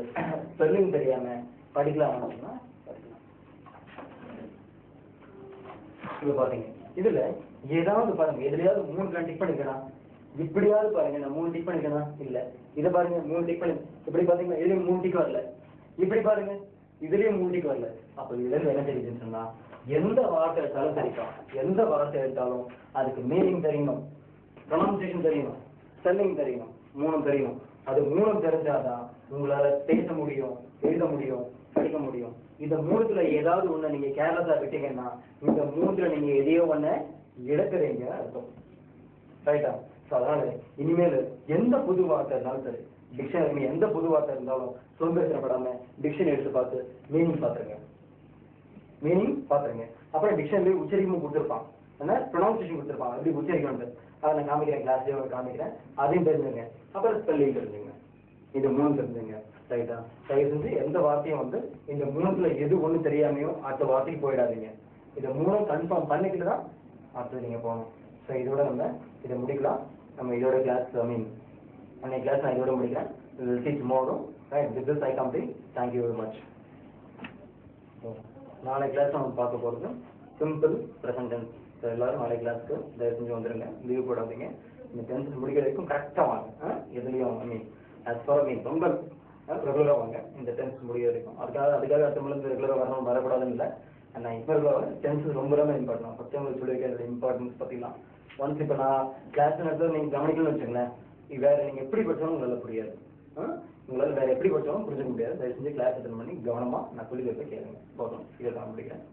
ஸ்பெல்லிங் தெரியாம படிக்கலாமா? படிக்கலாம். இப்ப பாத்தீங்க, இதுல ஏதாவது பாருங்க, எதுலயாவது 3 டிக் பண்ணிக்கலாம். இப்படியாவது பாருங்க, நான் 3 டிக் பண்ணிக்கலாம். இல்ல, இதை பாருங்க 3 டிக் பண்ணி, இப்படி பாத்தீங்கன்னா இதுலயும் 3 டிக் வரல. இப்படி பாருங்க, இதுலயும் 3 டிக் வரல. அப்ப இதுல இருந்து என்ன தெரியுதுன்னு சொன்னா, எந்த வார்த்தை எடுத்தாலும் சரிப்பா, எந்த வார்த்தை எடுத்தாலும் அதுக்கு மீனிங் தெரியணும், ப்ரொனன்சியேஷன் தெரியணும், ஸ்பெல்லிங் தெரியணும், 3 தெரியணும். அது 3 தெரிஞ்சாதான் உங்களால பேச முடியும், எழுத முடியும், படிக்க முடியும். இந்த 3த்துல ஏதாவது ஒண்ணு நீங்க கேர்லெஸ்ஸா விட்டீங்கன்னா, இந்த 3ல நீங்க எதையோ ஒண்ணு இழக்கிறீங்க அர்த்தம். ரைட்டா? அதனால இனிமேல் எந்த புது வார்த்தை இருந்தாலும் சரி, டிக்ஷனரி எந்த புது வார்த்தை இருந்தாலும் சோம்பேறிப்படாம டிக்ஷனரி எடுத்து பார்த்து மீனிங் பாத்துருங்க. மீனிங் பாத்துருங்க. அப்புறம் டிக்ஷனரி உச்சரிப்பும் கொடுத்துருப்பான், என்ன ப்ரொனன்சியேஷன் கொடுத்துருப்பான், எப்படி உச்சரிக்கணும் அதை நான் காமிக்கிறேன், கிளாஸ்லயே காமிக்கிறேன், அதையும் தெரிஞ்சுங்க. அப்புறம் ஸ்பெல்லிங் தெரிஞ்சுங்க. இது 3 தெரிஞ்சுங்க. ரைட்டா? தயவு செஞ்சு எந்த வார்த்தையும் வந்து இந்த 3த்துல எது ஒண்ணு தெரியாமையோ அடுத்த வார்த்தைக்கு போயிடாதீங்க. இதை 3 கன்ஃபார்ம் பண்ணிக்கிட்டு தான் அடுத்தது நீங்க போகணும். ஸோ இதோட நம்ம இதை முடிக்கலாம். நம்ம இதோட கிளாஸ் அன்னைக்கு கிளாஸ் நான் இதோட முடிக்கிறேன். We'll see tomorrow. Right? With this I complete. Thank you very much. நாளை கிளாஸ் நம்ம பார்க்க போகிறது சிம்பிள் ப்ரெசன்ட் டென்ஸ். ஸோ எல்லாரும் நாளை கிளாஸ்க்கு தயவு செஞ்சு வந்துருங்க, லீவ் போடாதீங்க. இந்த டென்ஸ் முடிக்கிற வரைக்கும் கரெக்டாக வாங்க. எதுலையும் ரொம்ப ரெகுலராக வாங்க இந்த டென்ஸ் முடிகிற வரைக்கும். அதுக்காக அடுத்த ரெகுலராக வரணும் வரக்கூடாதுன்னு இல்லை. நான் இப்போ இருக்கிற டென்ஸ் ரொம்ப இம்பார்ட்டன். ஃபஸ்ட்டு உங்களுக்கு சொல்லி வைக்கிற இம்பார்ட்டன்ஸ் பார்த்தீங்கன்னா, ஒன்ஸ் இப்போ நான் கிளாஸ் நடத்துறது நீங்கள் கவனிக்கணும்னு வச்சுங்களேன், வேற நீங்கள் எப்படி படித்தாலும் உங்களால் புரியாது. உங்களால் வேற எப்படி படித்தாலும் புரிஞ்சுக்க முடியாது. தயவு செஞ்சு கிளாஸ் அட்டெண்ட் பண்ணி கவனமாக நான் சொல்லி வைக்க கேளுங்க. போதும், இதை தான் முடிக்கிறேன்.